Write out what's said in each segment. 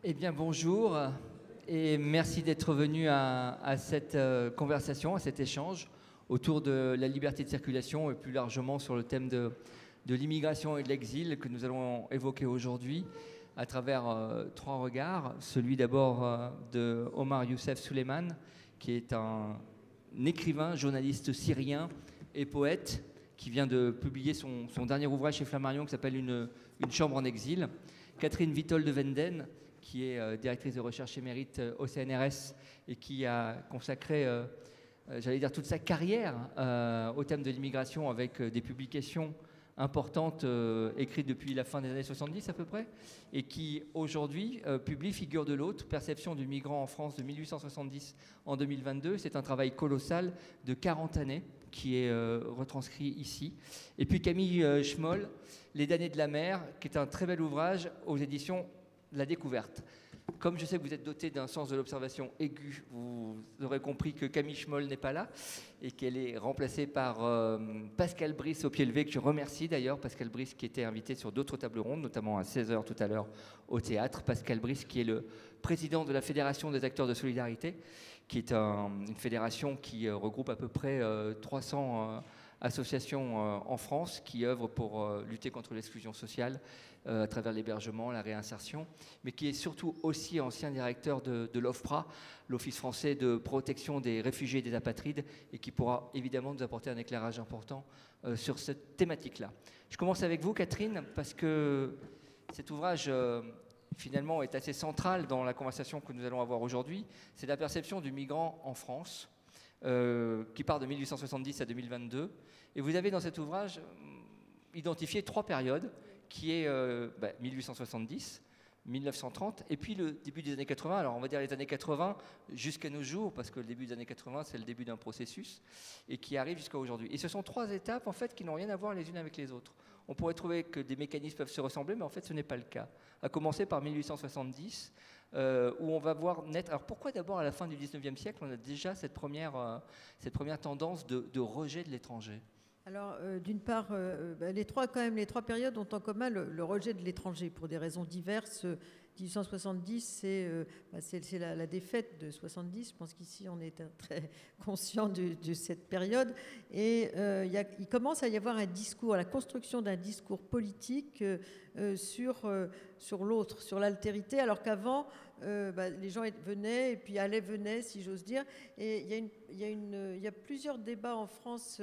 Eh bien, bonjour et merci d'être venu à cette conversation, à cet échange autour de la liberté de circulation et plus largement sur le thème de l'immigration et de l'exil que nous allons évoquer aujourd'hui à travers trois regards. Celui d'abord de Omar Youssef Suleiman, qui est un écrivain, journaliste syrien et poète qui vient de publier son dernier ouvrage chez Flammarion qui s'appelle Une chambre en exil. Catherine Witold de Wenden, qui est directrice de recherche émérite au CNRS et qui a consacré, j'allais dire, toute sa carrière au thème de l'immigration avec des publications importantes écrites depuis la fin des années 70 à peu près, et qui aujourd'hui publie Figure de l'hôte, perception du migrant en France de 1870 en 2022. C'est un travail colossal de 40 années qui est retranscrit ici. Et puis Camille Schmoll, Les damnés de la mer, qui est un très bel ouvrage aux éditions La Découverte. Comme je sais que vous êtes doté d'un sens de l'observation aigu, vous aurez compris que Camille Schmoll n'est pas là et qu'elle est remplacée par Pascal Brice au pied levé, que je remercie d'ailleurs. Pascal Brice qui était invité sur d'autres tables rondes, notamment à 16h tout à l'heure au théâtre. Pascal Brice qui est le président de la Fédération des acteurs de solidarité, qui est une fédération qui regroupe à peu près 300 associations en France qui œuvrent pour lutter contre l'exclusion sociale à travers l'hébergement, la réinsertion, mais qui est surtout aussi ancien directeur de l'OFPRA, l'Office français de protection des réfugiés et des apatrides, et qui pourra évidemment nous apporter un éclairage important sur cette thématique-là. Je commence avec vous, Catherine, parce que cet ouvrage finalement est assez central dans la conversation que nous allons avoir aujourd'hui. C'est la perception du migrant en France, qui part de 1870 à 2022. Et vous avez dans cet ouvrage identifié trois périodes, qui est 1870, 1930, et puis le début des années 80. Alors on va dire les années 80 jusqu'à nos jours, parce que le début des années 80, c'est le début d'un processus, et qui arrive jusqu'à aujourd'hui. Et ce sont trois étapes, en fait, qui n'ont rien à voir les unes avec les autres. On pourrait trouver que des mécanismes peuvent se ressembler, mais en fait, ce n'est pas le cas. À commencer par 1870, où on va voir naître... Alors pourquoi d'abord, à la fin du 19e siècle, on a déjà cette première tendance de rejet de l'étranger ? Alors, d'une part, les trois périodes ont en commun le rejet de l'étranger pour des raisons diverses. 1870, c'est la défaite de 70. Je pense qu'ici, on est très conscient de cette période. Et il commence à y avoir un discours, la construction d'un discours politique sur l'autre, sur l'altérité, alors qu'avant, les gens venaient et puis venaient, si j'ose dire. Et il y a plusieurs débats en France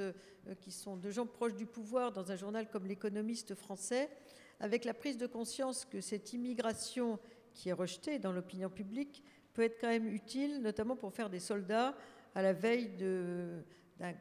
qui sont de gens proches du pouvoir dans un journal comme l'Économiste français, avec la prise de conscience que cette immigration qui est rejetée dans l'opinion publique peut être quand même utile, notamment pour faire des soldats à la veille d'un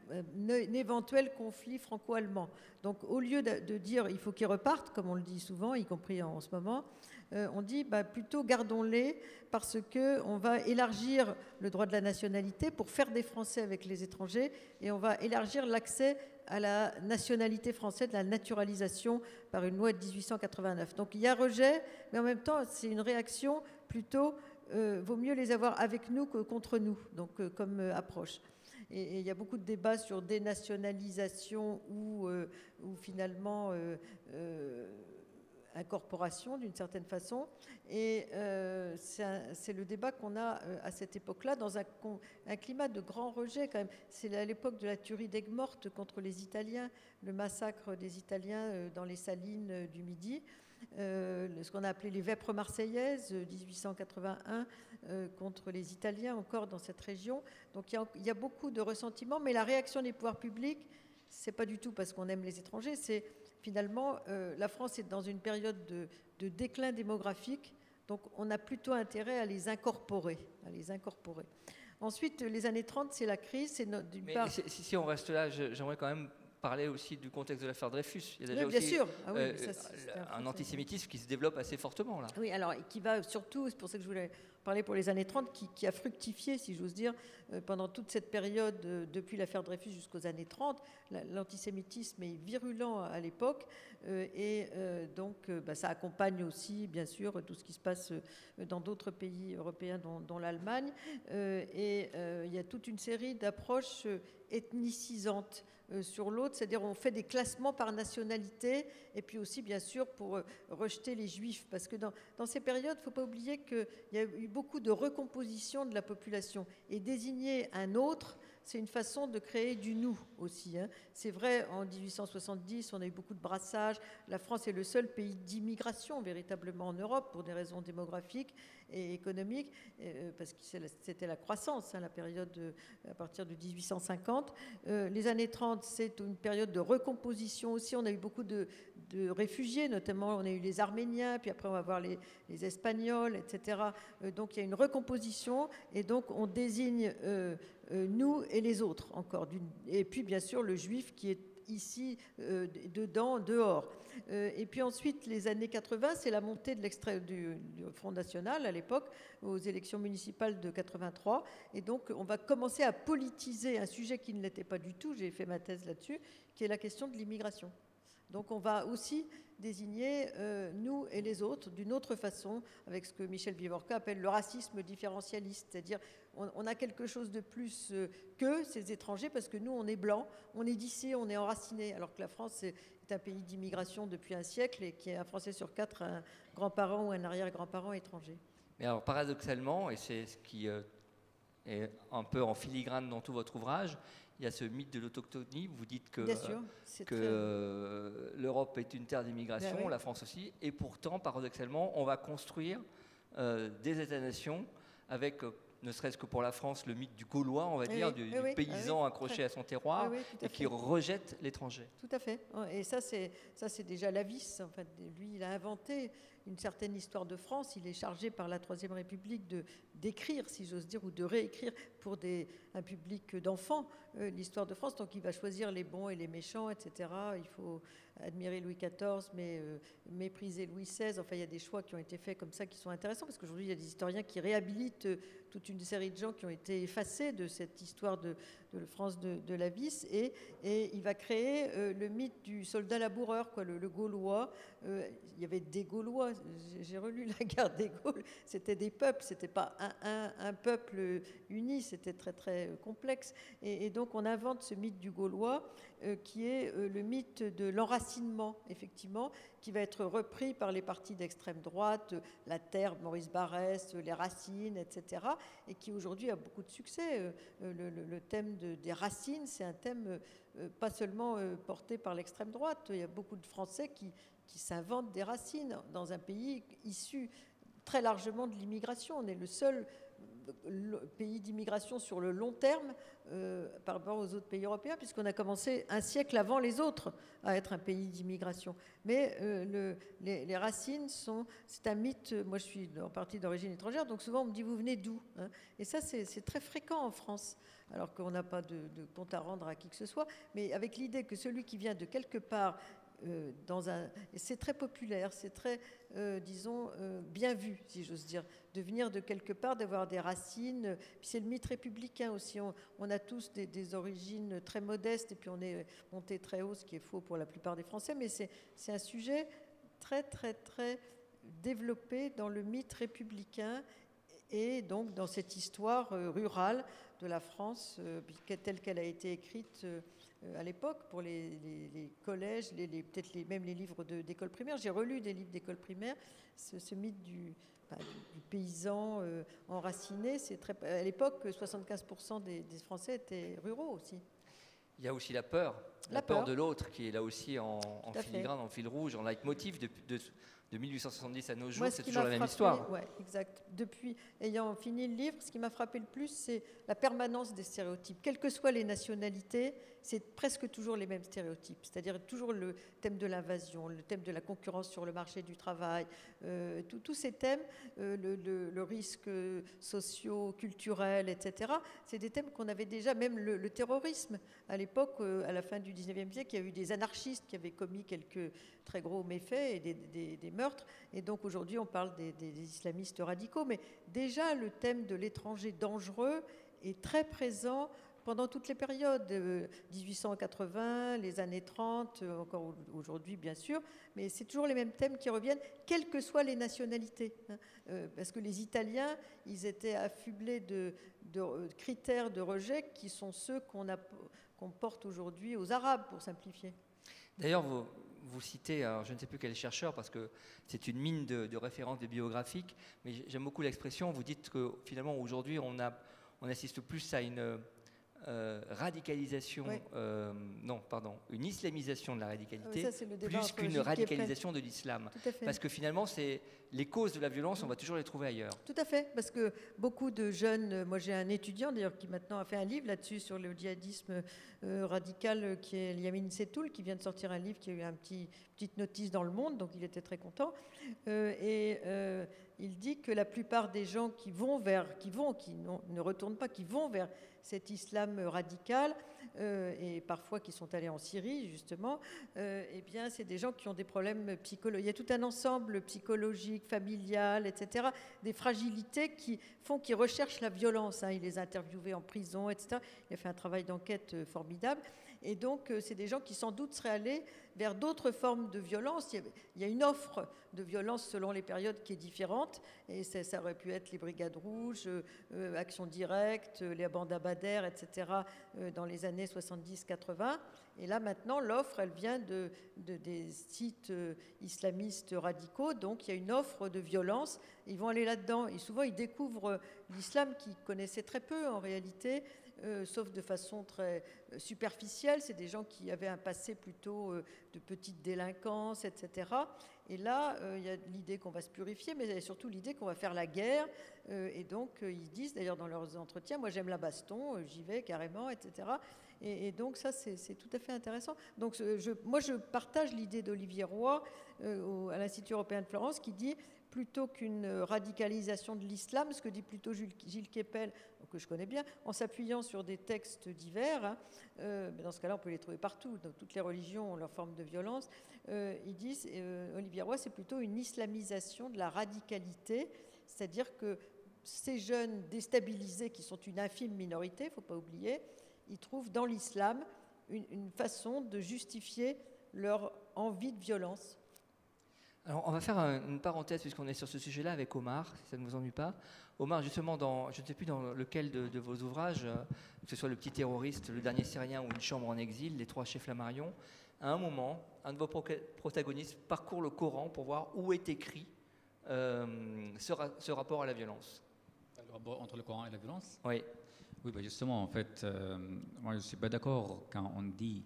éventuel conflit franco-allemand. Donc au lieu de dire il faut qu'ils repartent, comme on le dit souvent, y compris en ce moment, on dit plutôt gardons-les parce qu'on va élargir le droit de la nationalité pour faire des Français avec les étrangers, et on va élargir l'accès à la nationalité française, la naturalisation par une loi de 1889. Donc il y a rejet, mais en même temps c'est une réaction plutôt vaut mieux les avoir avec nous que contre nous, donc comme approche. Et il y a beaucoup de débats sur dénationalisation ou finalement incorporation d'une certaine façon. Et c'est le débat qu'on a à cette époque-là, dans un climat de grand rejet quand même. C'est à l'époque de la tuerie d'Aigues-Mortes contre les Italiens, le massacre des Italiens dans les salines du Midi. Ce qu'on a appelé les vêpres marseillaises, 1881, contre les Italiens encore dans cette région. Donc il y a beaucoup de ressentiments, mais la réaction des pouvoirs publics, c'est pas du tout parce qu'on aime les étrangers, c'est finalement la France est dans une période de déclin démographique, donc on a plutôt intérêt à les incorporer. Ensuite, les années 30, c'est la crise, c'est d'une part... Si on reste là, j'aimerais quand même parler aussi du contexte de l'affaire Dreyfus. Il y a déjà bien aussi sûr. un antisémitisme qui se développe assez fortement là. Oui, alors qui va surtout, c'est pour ça que je voulais parler pour les années 30, qui a fructifié, si j'ose dire, pendant toute cette période, depuis l'affaire Dreyfus jusqu'aux années 30. L'antisémitisme est virulent à l'époque, et donc ça accompagne aussi, bien sûr, tout ce qui se passe dans d'autres pays européens, dont l'Allemagne. Et il y a toute une série d'approches ethnicisantes sur l'autre, c'est-à-dire on fait des classements par nationalité, et puis aussi bien sûr pour rejeter les juifs, parce que dans ces périodes, il ne faut pas oublier qu'il y a eu beaucoup de recomposition de la population, et désigner un autre, c'est une façon de créer du nous aussi. C'est vrai, en 1870, on a eu beaucoup de brassages. La France est le seul pays d'immigration véritablement en Europe pour des raisons démographiques et économiques, parce que c'était la croissance, la période à partir de 1850. Les années 30, c'est une période de recomposition aussi. On a eu beaucoup de réfugiés, notamment on a eu les Arméniens, puis après on va voir les Espagnols, etc. Donc il y a une recomposition, et donc on désigne nous et les autres encore. Et puis bien sûr le juif qui est ici, dedans, dehors. Et puis ensuite, les années 80, c'est la montée du Front National à l'époque, aux élections municipales de 83. Et donc, on va commencer à politiser un sujet qui ne l'était pas du tout, j'ai fait ma thèse là-dessus, qui est la question de l'immigration. Donc, on va aussi désigner nous et les autres d'une autre façon, avec ce que Michel Vivorca appelle le racisme différentialiste, c'est-à-dire on a quelque chose de plus que ces étrangers, parce que nous, on est blancs, on est d'ici, on est enracinés, alors que la France est un pays d'immigration depuis un siècle, et qui est un Français sur 4 a un grand-parent ou un arrière-grand-parent étranger. Mais alors, paradoxalement, et c'est ce qui est un peu en filigrane dans tout votre ouvrage, il y a ce mythe de l'autochtonie. Vous dites que l'Europe est une terre d'immigration, oui. La France aussi, et pourtant, paradoxalement, on va construire des États-nations avec, ne serait-ce que pour la France, le mythe du Gaulois, on va dire, du paysan accroché à son terroir, et qui rejette l'étranger. Tout à fait. Et ça, c'est déjà Lavis. En fait, lui, il a inventé une certaine histoire de France. Il est chargé par la Troisième République d'écrire, si j'ose dire, ou de réécrire pour un public d'enfants l'histoire de France. Donc il va choisir les bons et les méchants, etc. Il faut admirer Louis XIV, mais mépriser Louis XVI. Enfin, il y a des choix qui ont été faits comme ça qui sont intéressants, parce qu'aujourd'hui, il y a des historiens qui réhabilitent toute une série de gens qui ont été effacés de cette histoire de France de Lavis. Et il va créer le mythe du soldat laboureur, le Gaulois. Il y avait des Gaulois. J'ai relu la guerre des Gaules. C'était des peuples, c'était pas un peuple uni, c'était très très complexe. Et donc on invente ce mythe du Gaulois qui est le mythe de l'enracinement, effectivement, qui va être repris par les partis d'extrême droite, La Terre, Maurice Barrès, Les Racines, etc., et qui aujourd'hui a beaucoup de succès. Le thème des racines, c'est un thème pas seulement porté par l'extrême droite. Il y a beaucoup de Français qui s'inventent des racines dans un pays issu très largement de l'immigration. On est le seul pays d'immigration sur le long terme par rapport aux autres pays européens, puisqu'on a commencé un siècle avant les autres à être un pays d'immigration. Mais les racines c'est un mythe. Moi, je suis en partie d'origine étrangère, donc souvent on me dit vous venez d'où, Et ça, c'est très fréquent en France, alors qu'on n'a pas de compte à rendre à qui que ce soit, mais avec l'idée que celui qui vient de quelque part, c'est très populaire, c'est très, disons, bien vu, si j'ose dire, de venir de quelque part, d'avoir des racines. Puis c'est le mythe républicain aussi. On a tous des origines très modestes, et puis on est monté très haut, ce qui est faux pour la plupart des Français, mais c'est un sujet très, très, très développé dans le mythe républicain, et donc dans cette histoire rurale de la France, telle qu'elle a été écrite à l'époque pour les collèges, peut-être même les livres d'école primaire. J'ai relu des livres d'école primaire, ce mythe du paysan enraciné. À l'époque, 75% des Français étaient ruraux aussi. Il y a aussi la peur de l'autre, qui est là aussi en filigrane, en fil rouge, en leitmotiv de 1870 à nos jours. C'est toujours la même histoire. Oui, exact. Depuis, ayant fini le livre, ce qui m'a frappé le plus, c'est la permanence des stéréotypes. Quelles que soient les nationalités, c'est presque toujours les mêmes stéréotypes. C'est-à-dire toujours le thème de l'invasion, le thème de la concurrence sur le marché du travail, tous ces thèmes, le risque socio-culturel, etc. C'est des thèmes qu'on avait déjà, même le terrorisme. À l'époque, à la fin du 19e siècle, il y a eu des anarchistes qui avaient commis quelques très gros méfaits et des meurtres. Et donc aujourd'hui, on parle des islamistes radicaux. Mais déjà, le thème de l'étranger dangereux est très présent pendant toutes les périodes, 1880, les années 30, encore aujourd'hui bien sûr, mais c'est toujours les mêmes thèmes qui reviennent, quelles que soient les nationalités. Parce que les Italiens, ils étaient affublés de critères de rejet qui sont ceux qu'on porte aujourd'hui aux Arabes, pour simplifier. D'ailleurs, vous citez, alors je ne sais plus quel chercheur, parce que c'est une mine de références biographiques, mais j'aime beaucoup l'expression, vous dites que finalement aujourd'hui on assiste plus à une radicalisation, Oui. une islamisation de la radicalité, Ça, c'est le débat plus entre qu'une Gilles radicalisation de l'islam. Tout à fait. Parce que finalement, les causes de la violence, on va toujours les trouver ailleurs. Tout à fait, parce que beaucoup de jeunes, moi j'ai un étudiant d'ailleurs qui maintenant a fait un livre là-dessus sur le djihadisme radical, qui est Yamin Setoul, qui vient de sortir un livre qui a eu petite notice dans Le Monde, donc il était très content. Il dit que la plupart des gens qui ne retournent pas, qui vont vers cet islam radical, et parfois qui sont allés en Syrie justement, eh bien c'est des gens qui ont des problèmes psychologiques. Il y a tout un ensemble psychologique, familial, etc., des fragilités qui font qu'ils recherchent la violence. Il les a interviewés en prison, etc. Il a fait un travail d'enquête formidable. Et donc, c'est des gens qui sans doute seraient allés vers d'autres formes de violence. Il y a une offre de violence selon les périodes qui est différente. Et ça aurait pu être les Brigades Rouges, Action Directe, les bandes Abadère, etc., dans les années 70-80. Et là, maintenant, l'offre, elle vient des sites islamistes radicaux. Donc, il y a une offre de violence. Ils vont aller là-dedans. Et souvent, ils découvrent l'islam qu'ils connaissaient très peu, en réalité, sauf de façon très superficielle. C'est des gens qui avaient un passé plutôt de petite délinquance, etc. Et là, il y a l'idée qu'on va se purifier, mais il y a surtout l'idée qu'on va faire la guerre. Et donc, ils disent, d'ailleurs, dans leurs entretiens, moi, j'aime la baston, j'y vais carrément, etc. Et donc, ça, c'est tout à fait intéressant. Donc, moi, je partage l'idée d'Olivier Roy à l'Institut européen de Florence, qui dit, plutôt qu'une radicalisation de l'islam, ce que dit plutôt Gilles Kepel, que je connais bien, en s'appuyant sur des textes divers, mais dans ce cas-là, on peut les trouver partout, dans toutes les religions ont leur forme de violence, ils disent, Olivier Roy, c'est plutôt une islamisation de la radicalité, c'est-à-dire que ces jeunes déstabilisés, qui sont une infime minorité, il ne faut pas oublier, ils trouvent dans l'islam une façon de justifier leur envie de violence. Alors, on va faire une parenthèse, puisqu'on est sur ce sujet-là, avec Omar, si ça ne vous ennuie pas. Omar, justement, je ne sais plus dans lequel de vos ouvrages, que ce soit Le Petit Terroriste, Le Dernier Syrien ou Une Chambre en exil, Les Trois chez Flammarion, à un moment, un de vos protagonistes parcourt le Coran pour voir où est écrit ce rapport à la violence. Le rapport entre le Coran et la violence ? Oui. Oui, justement, en fait, moi je ne suis pas d'accord quand on dit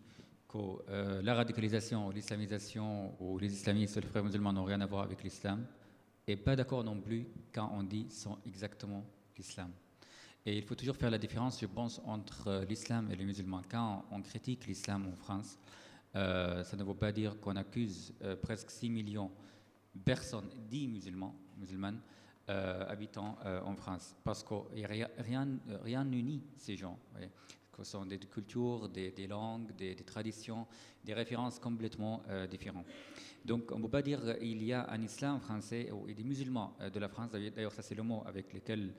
que la radicalisation, l'islamisation ou les islamistes, les frères musulmans n'ont rien à voir avec l'islam, et pas d'accord non plus quand on dit sont exactement l'islam. Et il faut toujours faire la différence, je pense, entre l'islam et les musulmans. Quand on critique l'islam en France, ça ne veut pas dire qu'on accuse presque 6 millions de personnes dits musulmanes, habitant en France, parce que rien n'unit ces gens. Voyez. Ce sont des cultures, des langues, des traditions, des références complètement différentes. Donc on ne peut pas dire qu'il y a un islam français et des musulmans de la France. D'ailleurs, ça c'est le mot avec lequel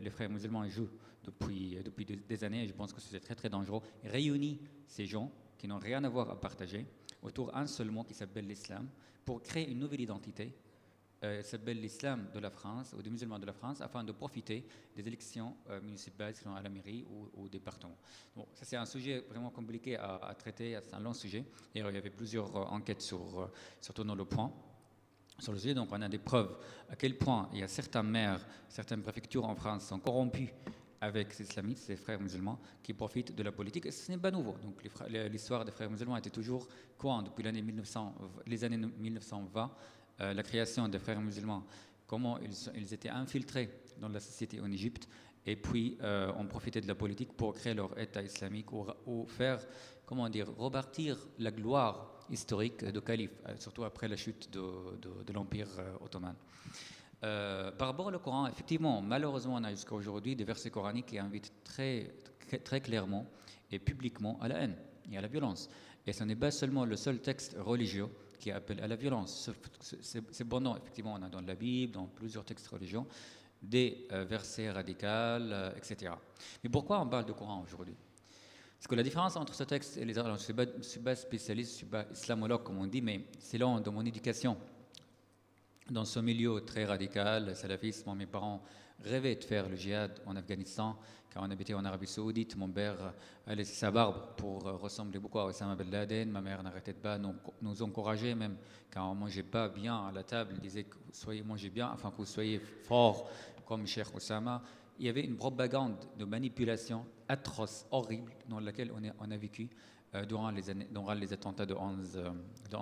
les frères musulmans jouent depuis des années. Et je pense que c'est très très dangereux. Réunir ces gens qui n'ont rien à voir à partager autour d'un seul mot qui s'appelle l'islam pour créer une nouvelle identité. S'appelle l'islam de la France ou des musulmans de la France afin de profiter des élections municipales qui sont à la mairie ou au département. Bon, ça c'est un sujet vraiment compliqué à traiter, c'est un long sujet. D'ailleurs, il y avait plusieurs enquêtes sur Tournons le Point sur le sujet, donc on a des preuves à quel point il y a certains maires, certaines préfectures en France sont corrompues avec ces islamistes, ces frères musulmans, qui profitent de la politique. Et ce n'est pas nouveau. Donc l'histoire des frères musulmans était toujours depuis les années 1920, la création des frères musulmans, comment ils étaient infiltrés dans la société en Égypte, et puis on profitait de la politique pour créer leur État islamique ou faire, repartir la gloire historique de calife, surtout après la chute de l'Empire ottoman. Par rapport au Coran, effectivement, malheureusement, on a jusqu'à aujourd'hui des versets coraniques qui invitent très, très clairement et publiquement à la haine et à la violence. Et ce n'est pas seulement le seul texte religieux qui appelle à la violence. C'est bon, non, effectivement, on a dans la Bible, dans plusieurs textes religieux, des versets radicaux, etc. Mais pourquoi on parle de Coran aujourd'hui? Parce que la différence entre ce texte et les autres, je ne suis pas spécialiste, je ne suis pas islamologue comme on dit, mais selon de mon éducation, dans ce milieu très radical, salafisme, mes parents rêvaient de faire le djihad en Afghanistan. Quand on habitait en Arabie Saoudite, mon père a laissé sa barbe pour ressembler beaucoup à Osama Ben Laden. Ma mère n'arrêtait pas de nous encourager, même quand on ne mangeait pas bien à la table. Elle disait que vous mangez bien, enfin que vous soyez fort comme Cheikh Osama. Il y avait une propagande de manipulation atroce, horrible, dans laquelle on a vécu durant les attentats de 11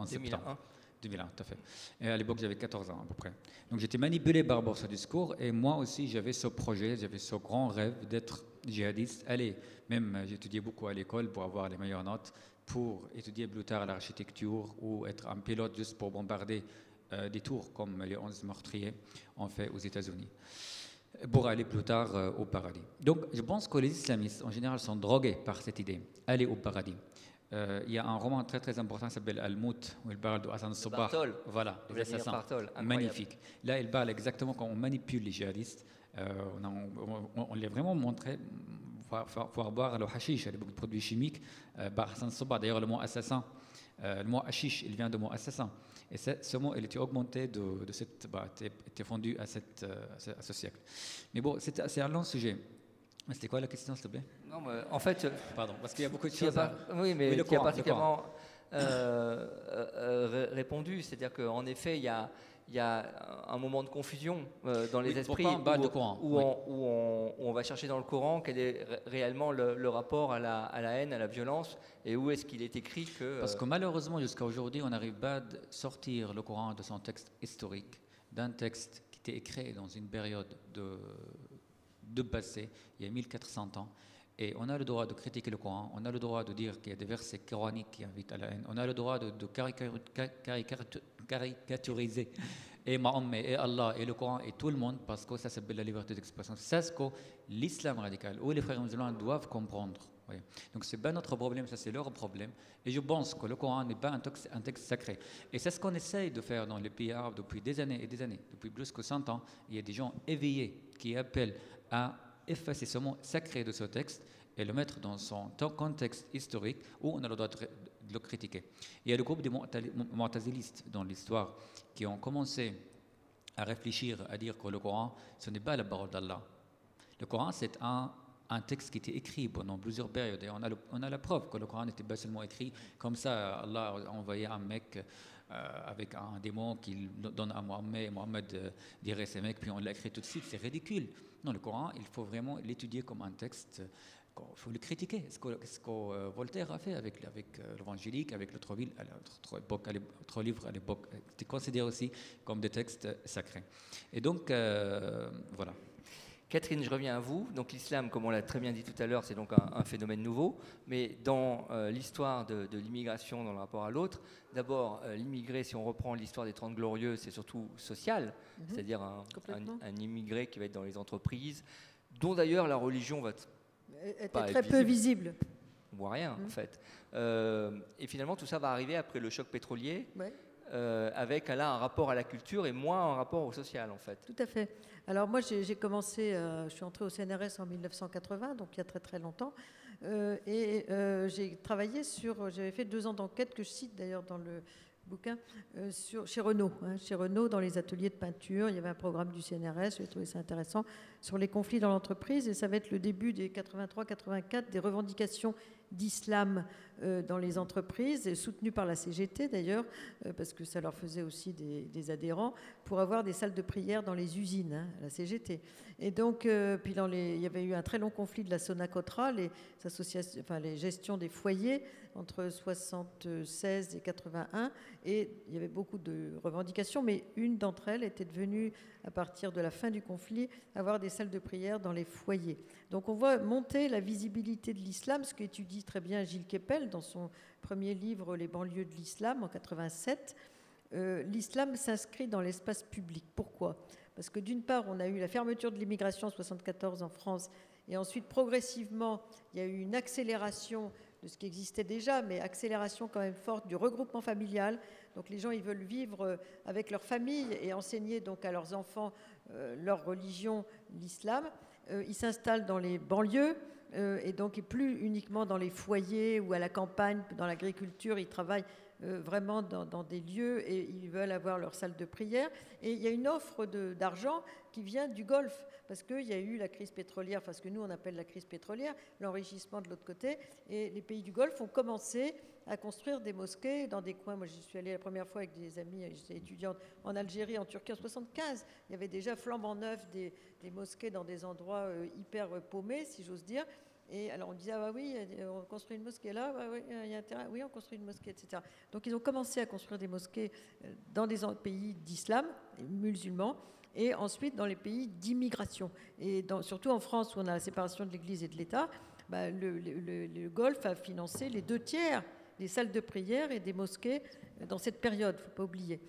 septembre. 2001, tout à fait. Et à l'époque, j'avais 14 ans à peu près. Donc j'étais manipulé par rapport à ce discours et moi aussi, j'avais ce projet, j'avais ce grand rêve d'être djihadiste. Allez, même j'étudiais beaucoup à l'école pour avoir les meilleures notes, pour étudier plus tard l'architecture ou être un pilote juste pour bombarder des tours comme les 11 meurtriers ont fait aux États-Unis, pour aller plus tard au paradis. Donc je pense que les islamistes en général sont drogués par cette idée, aller au paradis. Il y a un roman très très important qui s'appelle Al-Mout, où il parle de Hassan Sobah. Voilà, les assassins. Magnifique. Là, il parle exactement quand on manipule les djihadistes. On les a vraiment montré, voir boire le hashish, il y a beaucoup de produits chimiques, par Hassan Sobah. D'ailleurs, le mot assassin, le mot hashish, il vient de mot assassin. Et ce mot, il était augmenté était fondu à ce siècle. Mais bon, c'est un long sujet. C'était quoi la question, s'il te plaît? Non, mais en fait, pardon, parce qu'il y a beaucoup de choses. Oui, mais qui a particulièrement répondu. C'est-à-dire qu'en effet, il y a un moment de confusion dans les esprits où on va chercher dans le Coran quel est réellement le rapport à la haine, à la violence, et où est-ce qu'il est écrit que... Parce que malheureusement, jusqu'à aujourd'hui, on n'arrive pas à sortir le Coran de son texte historique, d'un texte qui était écrit dans une période de passé, il y a 1400 ans. Et on a le droit de critiquer le Coran, on a le droit de dire qu'il y a des versets coraniques qui invitent à la haine, on a le droit de caricaturiser et Mahomet, et Allah, et le Coran, et tout le monde, parce que ça s'appelle la liberté d'expression. C'est ce que l'islam radical ou les frères musulmans doivent comprendre. Oui. Donc ce n'est pas notre problème, ça c'est leur problème. Et je pense que le Coran n'est pas un texte sacré. Et c'est ce qu'on essaye de faire dans les pays arabes depuis des années et des années. Depuis plus que 100 ans, il y a des gens éveillés qui appellent à effacer ce mot sacré de ce texte et le mettre dans son contexte historique où on a le droit de le critiquer. Il y a le groupe des mu'tazilistes dans l'histoire qui ont commencé à réfléchir, à dire que le Coran, ce n'est pas la parole d'Allah. Le Coran, c'est un texte qui était écrit pendant plusieurs périodes. Et on a la preuve que le Coran n'était pas seulement écrit comme ça. Allah a envoyé un mec avec un démon qu'il donne à Mohammed, et Mohammed dirait ces mecs, puis on l'a écrit tout de suite. C'est ridicule. Non, le Coran, il faut vraiment l'étudier comme un texte. Il faut le critiquer. Ce que Voltaire a fait avec l'évangélique, avec l'autre livre à l'époque, c'était considéré aussi comme des textes sacrés. Et donc, voilà. Catherine, je reviens à vous. Donc l'islam, comme on l'a très bien dit tout à l'heure, c'est donc un phénomène nouveau. Mais dans l'histoire de l'immigration dans le rapport à l'autre, d'abord, l'immigré, si on reprend l'histoire des 30 Glorieux, c'est surtout social, c'est-à-dire un immigré qui va être dans les entreprises, dont d'ailleurs la religion va être très peu visible. On voit rien, en fait. Et finalement, tout ça va arriver après le choc pétrolier. Ouais. Avec là un rapport à la culture et moins un rapport au social, en fait. Tout à fait. Alors moi, j'ai commencé, je suis entrée au CNRS en 1980, donc il y a très très longtemps, et j'ai travaillé j'avais fait 2 ans d'enquête que je cite d'ailleurs dans le bouquin, chez Renault. Chez Renault, dans les ateliers de peinture, il y avait un programme du CNRS, j'ai trouvé ça intéressant, sur les conflits dans l'entreprise, et ça va être le début des 83-84, des revendications d'islam dans les entreprises, soutenues par la CGT d'ailleurs, parce que ça leur faisait aussi des adhérents, pour avoir des salles de prière dans les usines, la CGT. Et donc, puis il y avait eu un très long conflit de la Sonacotra, les gestions des foyers, entre 76 et 81, et il y avait beaucoup de revendications, mais une d'entre elles était devenue, à partir de la fin du conflit, avoir des salles de prière dans les foyers. Donc on voit monter la visibilité de l'islam, ce qu'étudie très bien Gilles Kepel dans son premier livre « Les banlieues de l'islam » en 87. L'islam s'inscrit dans l'espace public. Pourquoi ? Parce que d'une part, on a eu la fermeture de l'immigration en 1974 en France, et ensuite, progressivement, il y a eu une accélération de ce qui existait déjà, mais accélération quand même forte du regroupement familial. Donc les gens, ils veulent vivre avec leur famille et enseigner donc à leurs enfants leur religion, l'islam. Ils s'installent dans les banlieues et donc plus uniquement dans les foyers ou à la campagne, dans l'agriculture. Ils travaillent vraiment dans des lieux et ils veulent avoir leur salle de prière. Et il y a une offre d'argent qui vient du Golfe, parce qu'il y a eu la crise pétrolière, enfin ce que nous on appelle la crise pétrolière, l'enrichissement de l'autre côté, et les pays du Golfe ont commencé à construire des mosquées dans des coins. Moi, j'y suis allée la première fois avec des amis, j'étais étudiante en Algérie, en Turquie en 1975. Il y avait déjà flambant neuf des mosquées dans des endroits hyper paumés, si j'ose dire. Et alors on disait, ah bah oui, on construit une mosquée là, bah oui, il y a un terrain, oui, on construit une mosquée, etc. Donc ils ont commencé à construire des mosquées dans des pays d'islam, musulmans, et ensuite dans les pays d'immigration. Et surtout en France, où on a la séparation de l'Église et de l'État, bah, le Golfe a financé les 2/3 des salles de prière et des mosquées dans cette période, il ne faut pas oublier.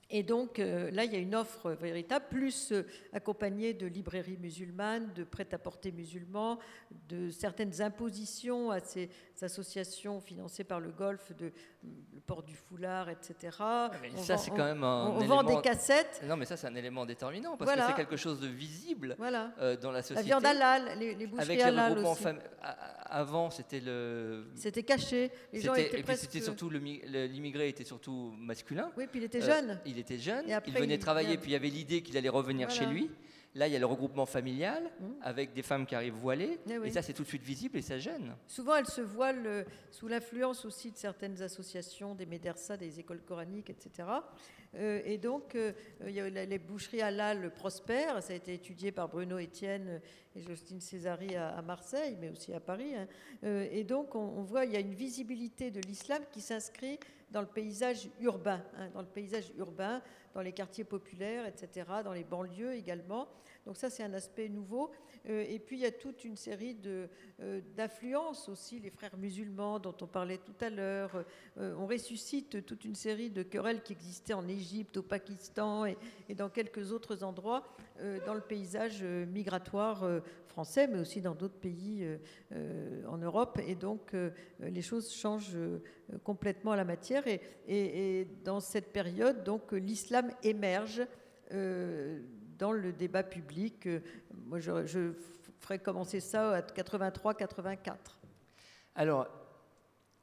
Et donc là, il y a une offre véritable, plus accompagnée de librairies musulmanes, de prêt-à-porter musulmans, de certaines impositions à ces associations financées par le Golfe, le port du foulard, etc. Mais ça, c'est quand même on vend des cassettes. Non, mais ça, c'est un élément déterminant, parce que c'est quelque chose de visible dans la société. La viande halal, les boucheries halal aussi. Avant, c'était le... C'était caché. Les gens étaient et puis c'était surtout l'immigré était surtout masculin. Oui, puis il était jeune. Il était jeune, il venait travailler, puis il y avait l'idée qu'il allait revenir chez lui. Là, il y a le regroupement familial avec des femmes qui arrivent voilées, et ça, c'est tout de suite visible et ça gêne. Souvent, elles se voilent sous l'influence aussi de certaines associations, des médersas, des écoles coraniques, etc. Et donc, il y a les boucheries halal prospèrent. Ça a été étudié par Bruno Etienne et Jocelyne Césari à Marseille, mais aussi à Paris. Et donc, on voit il y a une visibilité de l'islam qui s'inscrit dans le paysage urbain, dans les quartiers populaires, etc., dans les banlieues également. Donc ça, c'est un aspect nouveau. Et puis, il y a toute une série d'influences aussi, les frères musulmans dont on parlait tout à l'heure. On ressuscite toute une série de querelles qui existaient en Égypte, au Pakistan et dans quelques autres endroits dans le paysage migratoire français, mais aussi dans d'autres pays en Europe. Et donc, les choses changent complètement à la matière. Et dans cette période, donc, l'islam émerge dans le débat public. Moi, je ferai commencer ça à 83-84. Alors,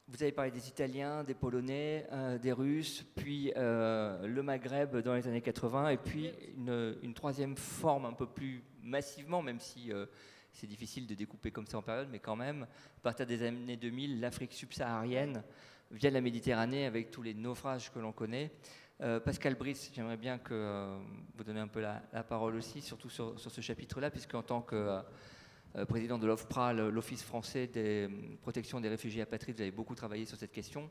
vous avez parlé des Italiens, des Polonais, des Russes, puis le Maghreb dans les années 80, et puis une troisième forme un peu plus massivement, même si c'est difficile de découper comme ça en période, mais quand même, à partir des années 2000, l'Afrique subsaharienne via la Méditerranée avec tous les naufrages que l'on connaît. Pascal Brice, j'aimerais bien que vous donniez un peu la parole aussi, surtout sur ce chapitre-là, puisqu'en tant que président de l'OFPRA, l'Office français des protections des réfugiés apatrides, vous avez beaucoup travaillé sur cette question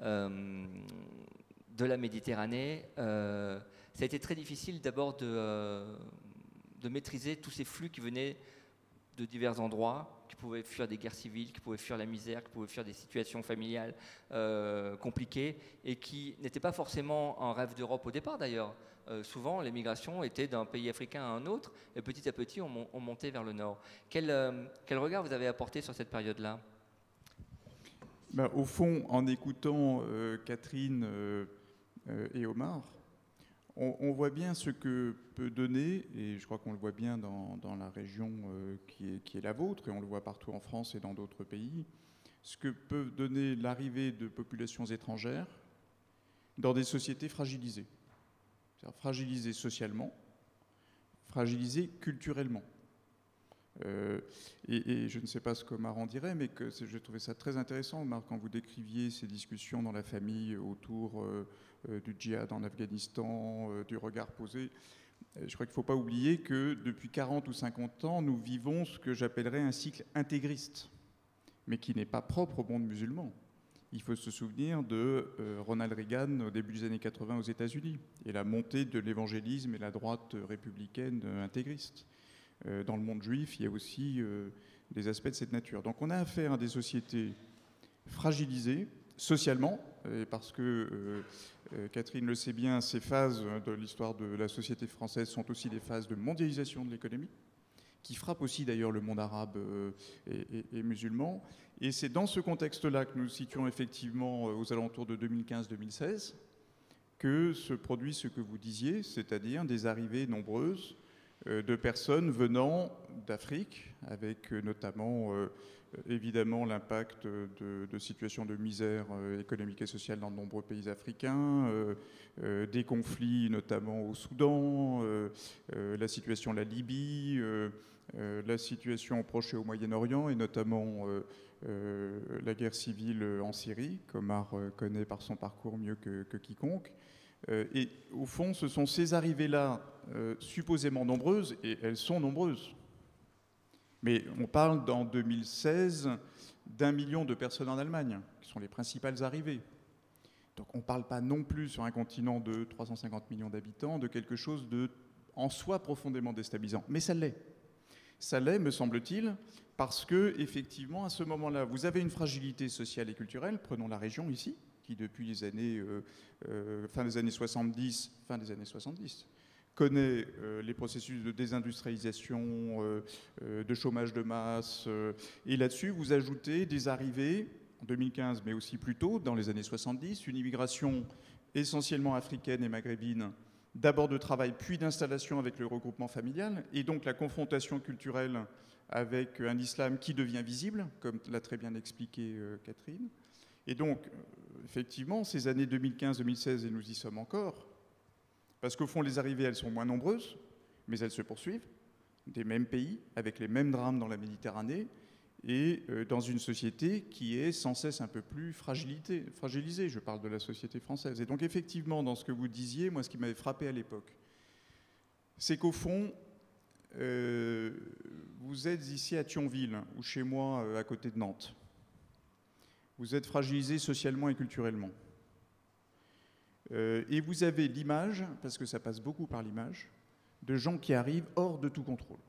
de la Méditerranée. Ça a été très difficile d'abord de maîtriser tous ces flux qui venaient de divers endroits, qui pouvaient fuir des guerres civiles, qui pouvaient fuir la misère, qui pouvaient fuir des situations familiales compliquées, et qui n'étaient pas forcément un rêve d'Europe au départ d'ailleurs. Souvent, les migrations étaient d'un pays africain à un autre, et petit à petit, on montait vers le nord. Quel regard vous avez apporté sur cette période-là ? Au fond, en écoutant Catherine et Omar, on voit bien ce que peut donner, et je crois qu'on le voit bien dans la région qui est la vôtre, et on le voit partout en France et dans d'autres pays, ce que peut donner l'arrivée de populations étrangères dans des sociétés fragilisées. C'est-à-dire fragilisées socialement, fragilisées culturellement. Et je ne sais pas ce qu'Omar en dirait, mais je trouvais ça très intéressant, Omar, quand vous décriviez ces discussions dans la famille autour du djihad en Afghanistan, du regard posé. Je crois qu'il ne faut pas oublier que depuis 40 ou 50 ans, nous vivons ce que j'appellerais un cycle intégriste, mais qui n'est pas propre au monde musulman. Il faut se souvenir de Ronald Reagan au début des années 80 aux États-Unis et la montée de l'évangélisme et la droite républicaine intégriste. Dans le monde juif, il y a aussi des aspects de cette nature. Donc on a affaire à des sociétés fragilisées socialement, et parce que Catherine le sait bien, ces phases de l'histoire de la société française sont aussi des phases de mondialisation de l'économie. qui frappe aussi d'ailleurs le monde arabe et musulman. Et c'est dans ce contexte-là que nous nous situons effectivement aux alentours de 2015-2016 que se produit ce que vous disiez, c'est-à-dire des arrivées nombreuses de personnes venant d'Afrique, avec notamment évidemment l'impact de situations de misère économique et sociale dans de nombreux pays africains, des conflits notamment au Soudan, la situation de la Libye, la situation au Proche et au Moyen-Orient, et notamment la guerre civile en Syrie, qu'Omar connaît par son parcours mieux que quiconque. Et au fond, ce sont ces arrivées-là supposément nombreuses, et elles sont nombreuses. Mais on parle dans 2016 d'1 million de personnes en Allemagne, qui sont les principales arrivées. Donc on ne parle pas non plus sur un continent de 350 millions d'habitants de quelque chose de en soi profondément déstabilisant. Mais ça l'est. Ça l'est, me semble-t-il, parce que effectivement, à ce moment-là, vous avez une fragilité sociale et culturelle. Prenons la région ici, qui depuis les années fin des années 70, connaît les processus de désindustrialisation, de chômage de masse. Et là-dessus, vous ajoutez des arrivées, en 2015, mais aussi plus tôt, dans les années 70, une immigration essentiellement africaine et maghrébine, d'abord de travail, puis d'installation avec le regroupement familial, et donc la confrontation culturelle avec un islam qui devient visible, comme l'a très bien expliqué Catherine. Et donc, effectivement, ces années 2015-2016, et nous y sommes encore, parce qu'au fond, les arrivées, elles sont moins nombreuses, mais elles se poursuivent, des mêmes pays, avec les mêmes drames dans la Méditerranée, et dans une société qui est sans cesse un peu plus fragilisée. Je parle de la société française. Et donc, effectivement, dans ce que vous disiez, moi, ce qui m'avait frappé à l'époque, c'est qu'au fond, vous êtes ici à Thionville, ou chez moi, à côté de Nantes. Vous êtes fragilisé socialement et culturellement. Et vous avez l'image, parce que ça passe beaucoup par l'image, de gens qui arrivent hors de tout contrôle.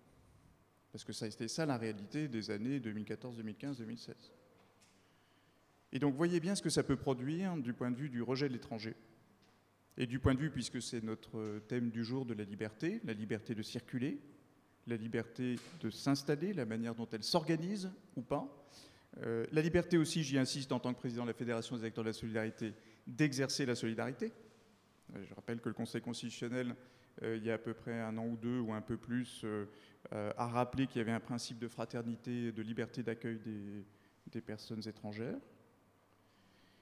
Parce que c'était ça la réalité des années 2014, 2015, 2016. Et donc voyez bien ce que ça peut produire du point de vue du rejet de l'étranger. Et du point de vue, puisque c'est notre thème du jour, de la liberté de circuler, la liberté de s'installer, la manière dont elle s'organise ou pas. La liberté aussi, j'y insiste en tant que président de la Fédération des acteurs de la solidarité, d'exercer la solidarité. Je rappelle que le Conseil constitutionnel, il y a à peu près 1 an ou 2 ou un peu plus, a rappelé qu'il y avait un principe de fraternité et de liberté d'accueil des personnes étrangères.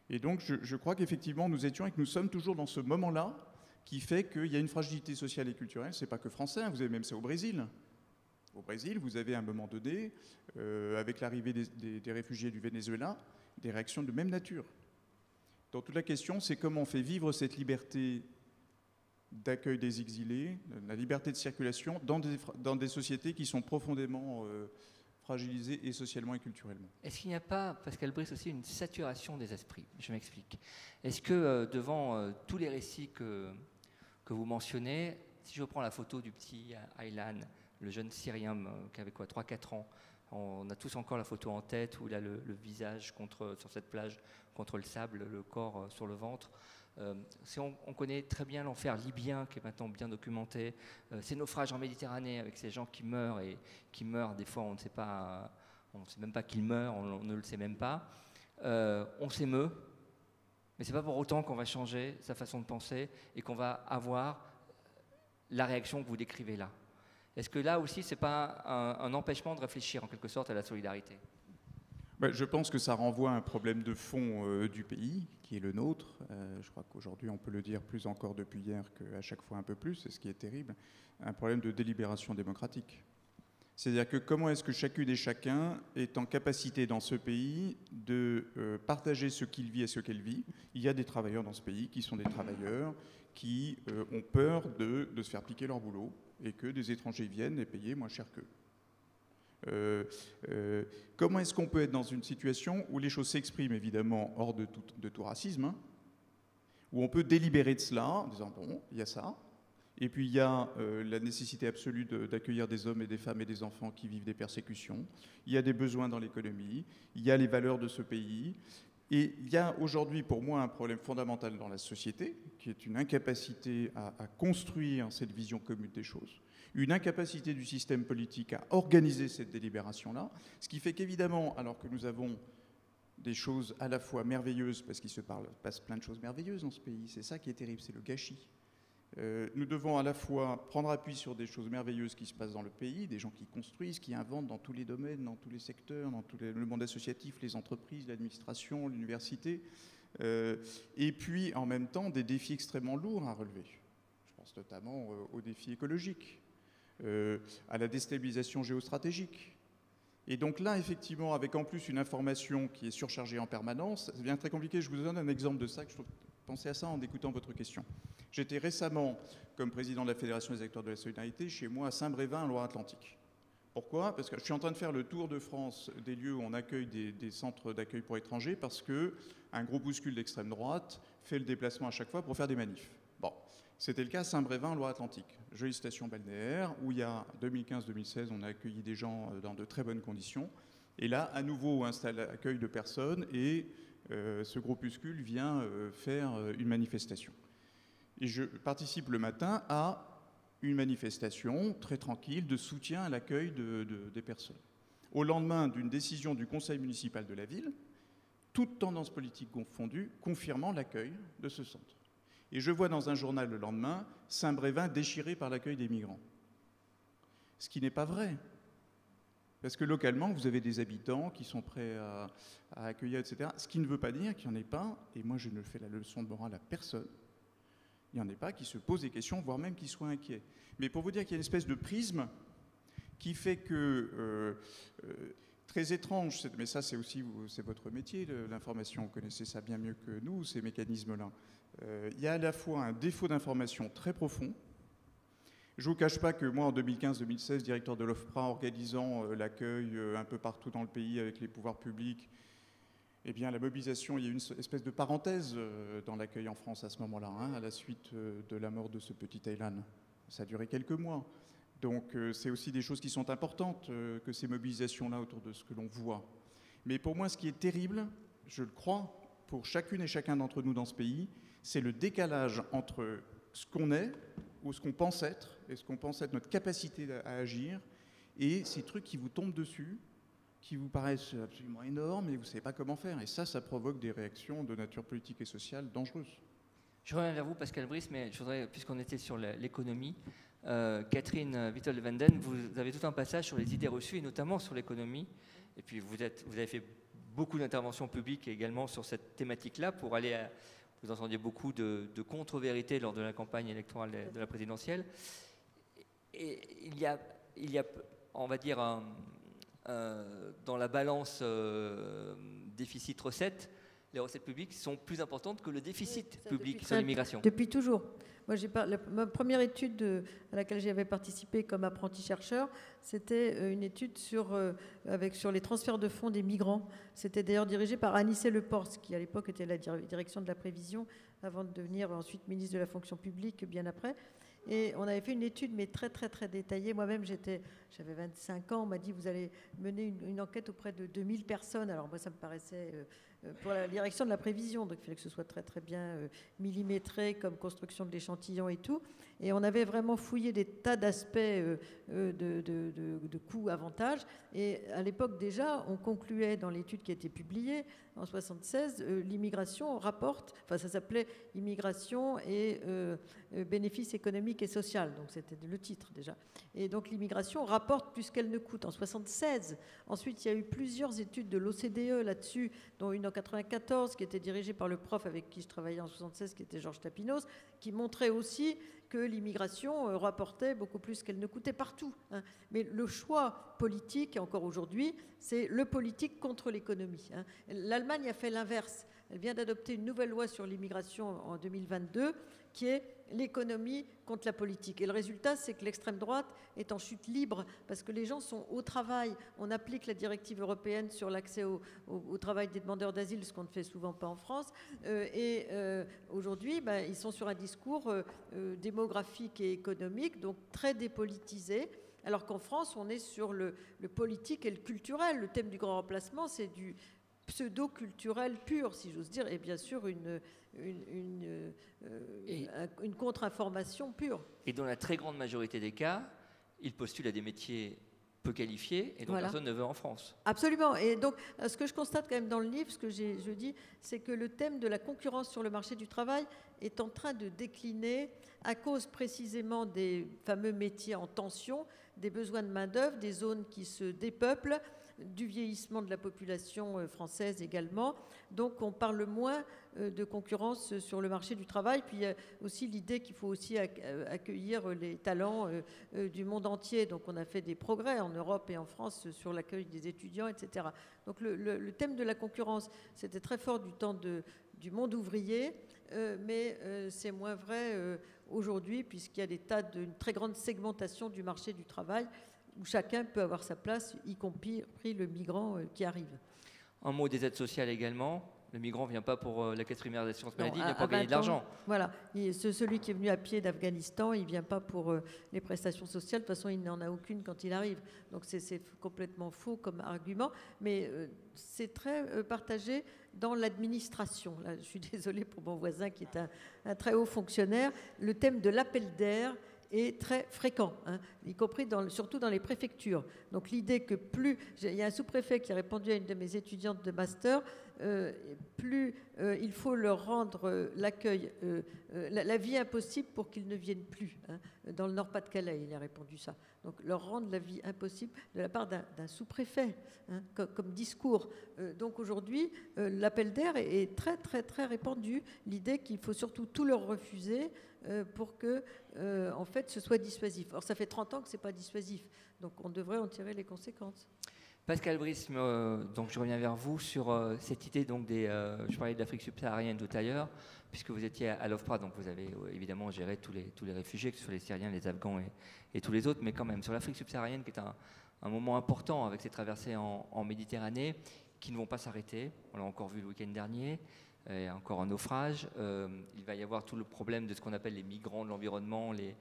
Et donc je crois qu'effectivement nous étions et que nous sommes toujours dans ce moment-là qui fait qu'il y a une fragilité sociale et culturelle. C'est pas que français, vous avez même ça au Brésil. Au Brésil, vous avez à un moment donné, avec l'arrivée des réfugiés du Venezuela, des réactions de même nature. Donc toute la question, c'est comment on fait vivre cette liberté d'accueil des exilés, la liberté de circulation dans des sociétés qui sont profondément fragilisées et socialement et culturellement. Est-ce qu'il n'y a pas, Pascal Brice, aussi une saturation des esprits? Je m'explique. Est-ce que devant tous les récits que vous mentionnez, si je reprends la photo du petit Aylan, le jeune Syrien qui avait 3-4 ans, on a tous encore la photo en tête où il a le visage sur cette plage contre le sable, le corps sur le ventre. On connaît très bien l'enfer libyen qui est maintenant bien documenté, ces naufrages en Méditerranée avec ces gens qui meurent et qui meurent, des fois on ne sait même pas qu'ils meurent, on ne le sait même pas. On s'émeut, mais c'est pas pour autant qu'on va changer sa façon de penser et qu'on va avoir la réaction que vous décrivez là. Est-ce que là aussi, ce n'est pas un empêchement de réfléchir en quelque sorte à la solidarité? Je pense que ça renvoie à un problème de fond du pays, qui est le nôtre. Je crois qu'aujourd'hui, on peut le dire plus encore depuis hier qu'à chaque fois un peu plus, c'est ce qui est terrible, un problème de délibération démocratique. C'est-à-dire que comment est-ce que chacune et chacun est en capacité dans ce pays de partager ce qu'il vit et ce qu'elle vit. Il y a des travailleurs dans ce pays qui sont des travailleurs qui ont peur de se faire piquer leur boulot et que des étrangers viennent et payer moins cher qu'eux. Comment est-ce qu'on peut être dans une situation où les choses s'expriment évidemment hors de tout racisme, hein, où on peut délibérer de cela en disant bon, il y a ça, et puis il y a la nécessité absolue d'accueillir des hommes et des femmes et des enfants qui vivent des persécutions, il y a des besoins dans l'économie, il y a les valeurs de ce pays, Et il y a aujourd'hui pour moi un problème fondamental dans la société, qui est une incapacité à construire cette vision commune des choses, une incapacité du système politique à organiser cette délibération-là, ce qui fait qu'évidemment, alors que nous avons des choses à la fois merveilleuses, parce qu'il se passe plein de choses merveilleuses dans ce pays, c'est ça qui est terrible, c'est le gâchis. Nous devons à la fois prendre appui sur des choses merveilleuses qui se passent dans le pays, des gens qui construisent, qui inventent dans tous les domaines, dans tous les secteurs, dans le monde associatif, les entreprises, l'administration, l'université, et puis en même temps des défis extrêmement lourds à relever. Je pense notamment aux défis écologiques, à la déstabilisation géostratégique. Et donc là, effectivement, avec en plus une information qui est surchargée en permanence, ça devient très compliqué. Je vous donne un exemple de ça, que je pensais à ça en écoutant votre question. J'étais récemment, comme président de la Fédération des acteurs de la solidarité, chez moi à Saint-Brévin, en Loire-Atlantique. Pourquoi? Parce que je suis en train de faire le tour de France des lieux où on accueille des centres d'accueil pour étrangers, parce qu'un groupuscule d'extrême droite fait le déplacement à chaque fois pour faire des manifs. Bon, c'était le cas à Saint-Brévin, en Loire-Atlantique. Jolie station balnéaire, où il y a 2015-2016, on a accueilli des gens dans de très bonnes conditions. Et là, à nouveau, on installe accueil de personnes et ce groupuscule vient faire une manifestation. Et je participe le matin à une manifestation très tranquille de soutien à l'accueil des personnes. Au lendemain d'une décision du conseil municipal de la ville, toute tendance politique confondue, confirmant l'accueil de ce centre. Et je vois dans un journal le lendemain, Saint-Brévin déchiré par l'accueil des migrants. Ce qui n'est pas vrai. Parce que localement, vous avez des habitants qui sont prêts à accueillir, etc. Ce qui ne veut pas dire qu'il n'y en ait pas, et moi je ne fais la leçon de morale à personne, il n'y en ait pas qui se posent des questions, voire même qui soient inquiets. Mais pour vous dire qu'il y a une espèce de prisme qui fait que, très étrange, mais ça c'est aussi c'est votre métier, l'information, vous connaissez ça bien mieux que nous, ces mécanismes-là. Il y a à la fois un défaut d'information très profond. Je ne vous cache pas que moi, en 2015-2016, directeur de l'OFPRA, organisant l'accueil un peu partout dans le pays avec les pouvoirs publics, eh bien, la mobilisation, il y a eu une espèce de parenthèse dans l'accueil en France à ce moment-là, hein, à la suite de la mort de ce petit Aylan. Ça a duré quelques mois. Donc, c'est aussi des choses qui sont importantes que ces mobilisations-là autour de ce que l'on voit. Mais pour moi, ce qui est terrible, je le crois, pour chacune et chacun d'entre nous dans ce pays, c'est le décalage entre ce qu'on est, ou ce qu'on pense être, et ce qu'on pense être notre capacité à agir, et ces trucs qui vous tombent dessus, qui vous paraissent absolument énormes, et vous ne savez pas comment faire. Et ça provoque des réactions de nature politique et sociale dangereuses. Je reviens vers vous, Pascal Brice, mais je voudrais, puisqu'on était sur l'économie, Catherine Wittol-Vanden, vous avez tout un passage sur les idées reçues, et notamment sur l'économie. Et puis vous avez fait beaucoup d'interventions publiques également sur cette thématique-là, pour aller à... Vous entendiez beaucoup de contre-vérités lors de la campagne électorale de la présidentielle. Et il y a on va dire, dans la balance déficit-recette, les recettes publiques sont plus importantes que le déficit public sur l'immigration. Depuis toujours. Moi, ma première étude à laquelle j'avais participé comme apprenti-chercheur, c'était une étude sur les transferts de fonds des migrants. C'était d'ailleurs dirigé par Anicet Le Pors, qui à l'époque était la direction de la prévision, avant de devenir ensuite ministre de la fonction publique bien après. Et on avait fait une étude, mais très, très, très détaillée. Moi-même, j'avais 25 ans. On m'a dit, vous allez mener une enquête auprès de 2000 personnes. Alors moi, ça me paraissait pour la direction de la prévision. Donc il fallait que ce soit très, très bien millimétré comme construction de l'échantillon et tout. Et on avait vraiment fouillé des tas d'aspects de coûts, avantages. Et à l'époque, déjà, on concluait dans l'étude qui a été publiée en 1976, l'immigration rapporte, enfin ça s'appelait immigration et bénéfices économiques et social, donc c'était le titre déjà. Et donc l'immigration rapporte plus qu'elle ne coûte en 1976. Ensuite, il y a eu plusieurs études de l'OCDE là-dessus, dont une en 1994 qui était dirigée par le prof avec qui je travaillais en 1976, qui était Georges Tapinos, qui montrait aussi que l'immigration rapportait beaucoup plus qu'elle ne coûtait partout. Hein. Mais le choix politique, et encore aujourd'hui, c'est le politique contre l'économie. Hein. L'Allemagne a fait l'inverse. Elle vient d'adopter une nouvelle loi sur l'immigration en 2022 qui est l'économie contre la politique. Et le résultat, c'est que l'extrême droite est en chute libre parce que les gens sont au travail. On applique la directive européenne sur l'accès au travail des demandeurs d'asile, ce qu'on ne fait souvent pas en France. Aujourd'hui, ils sont sur un discours démographique et économique, donc très dépolitisé. Alors qu'en France, on est sur le politique et le culturel. Le thème du grand remplacement, c'est du pseudo-culturelle pure, si j'ose dire, et bien sûr une contre-information pure. Et dans la très grande majorité des cas, ils postulent à des métiers peu qualifiés et dont Voilà. personne ne veut en France. Absolument. Et donc, ce que je constate quand même dans le livre, ce que je dis, c'est que le thème de la concurrence sur le marché du travail est en train de décliner à cause précisément des fameux métiers en tension, des besoins de main-d'œuvre, des zones qui se dépeuplent, du vieillissement de la population française également. Donc on parle moins de concurrence sur le marché du travail. Puis il y a aussi l'idée qu'il faut aussi accueillir les talents du monde entier. Donc on a fait des progrès en Europe et en France sur l'accueil des étudiants, etc. Donc le thème de la concurrence, c'était très fort du temps du monde ouvrier, mais c'est moins vrai aujourd'hui puisqu'il y a une très grande segmentation du marché du travail où chacun peut avoir sa place, y compris le migrant qui arrive. Un mot des aides sociales également. Le migrant ne vient pas pour la caisse primaire d'assurance maladie, il Non, vient pour gagner de l'argent. Voilà. Celui qui est venu à pied d'Afghanistan, il ne vient pas pour les prestations sociales. De toute façon, il n'en a aucune quand il arrive. Donc c'est complètement faux comme argument. Mais c'est très partagé dans l'administration. Là, je suis désolée pour mon voisin qui est un très haut fonctionnaire. Le thème de l'appel d'air est très fréquent, y compris surtout dans les préfectures. Donc l'idée que il y a un sous-préfet qui a répondu à une de mes étudiantes de master, plus il faut leur rendre l'accueil, la vie impossible pour qu'ils ne viennent plus. Dans le Nord-Pas-de-Calais, il a répondu ça. Donc leur rendre la vie impossible de la part d'un sous-préfet, comme discours. Donc aujourd'hui, l'appel d'air est très, très, très répandu. L'idée qu'il faut surtout tout leur refuser pour que, en fait, ce soit dissuasif. Or, ça fait 30 ans que ce n'est pas dissuasif. Donc on devrait en tirer les conséquences. Pascal Brice, donc je reviens vers vous sur cette idée donc je parlais de l'Afrique subsaharienne tout à l'heure, puisque vous étiez à l'OFPRA, donc vous avez évidemment géré tous les réfugiés, que ce soit les Syriens, les Afghans et tous les autres, mais quand même sur l'Afrique subsaharienne, qui est un moment important avec ces traversées en Méditerranée, qui ne vont pas s'arrêter. On l'a encore vu le week-end dernier, et encore un naufrage. Il va y avoir tout le problème de ce qu'on appelle les migrants de l'environnement, les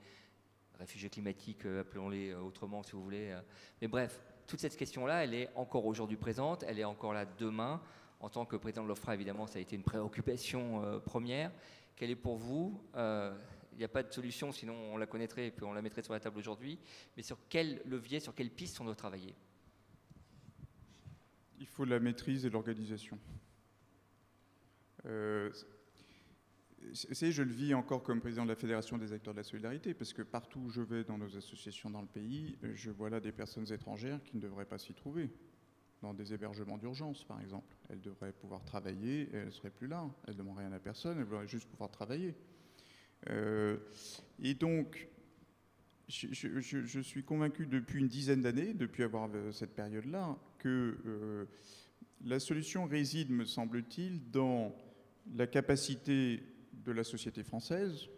réfugiés climatiques, appelons-les autrement si vous voulez. Mais bref, toute cette question-là, elle est encore aujourd'hui présente, elle est encore là demain. En tant que président de l'OFPRA, évidemment, ça a été une préoccupation première. Quelle est pour vous il n'y a pas de solution, sinon on la connaîtrait et puis on la mettrait sur la table aujourd'hui. Mais sur quel levier, sur quelle piste on doit travailler? Il faut la maîtrise et l'organisation. Je le vis encore comme président de la Fédération des acteurs de la solidarité, parce que partout où je vais dans nos associations dans le pays, je vois là des personnes étrangères qui ne devraient pas s'y trouver, dans des hébergements d'urgence par exemple. Elles devraient pouvoir travailler, et elles ne seraient plus là. Elles ne demandent rien à personne, elles devraient juste pouvoir travailler. Et donc, je suis convaincu depuis une dizaine d'années, depuis avoir cette période-là, que la solution réside, me semble-t-il, dans la capacité de la société française,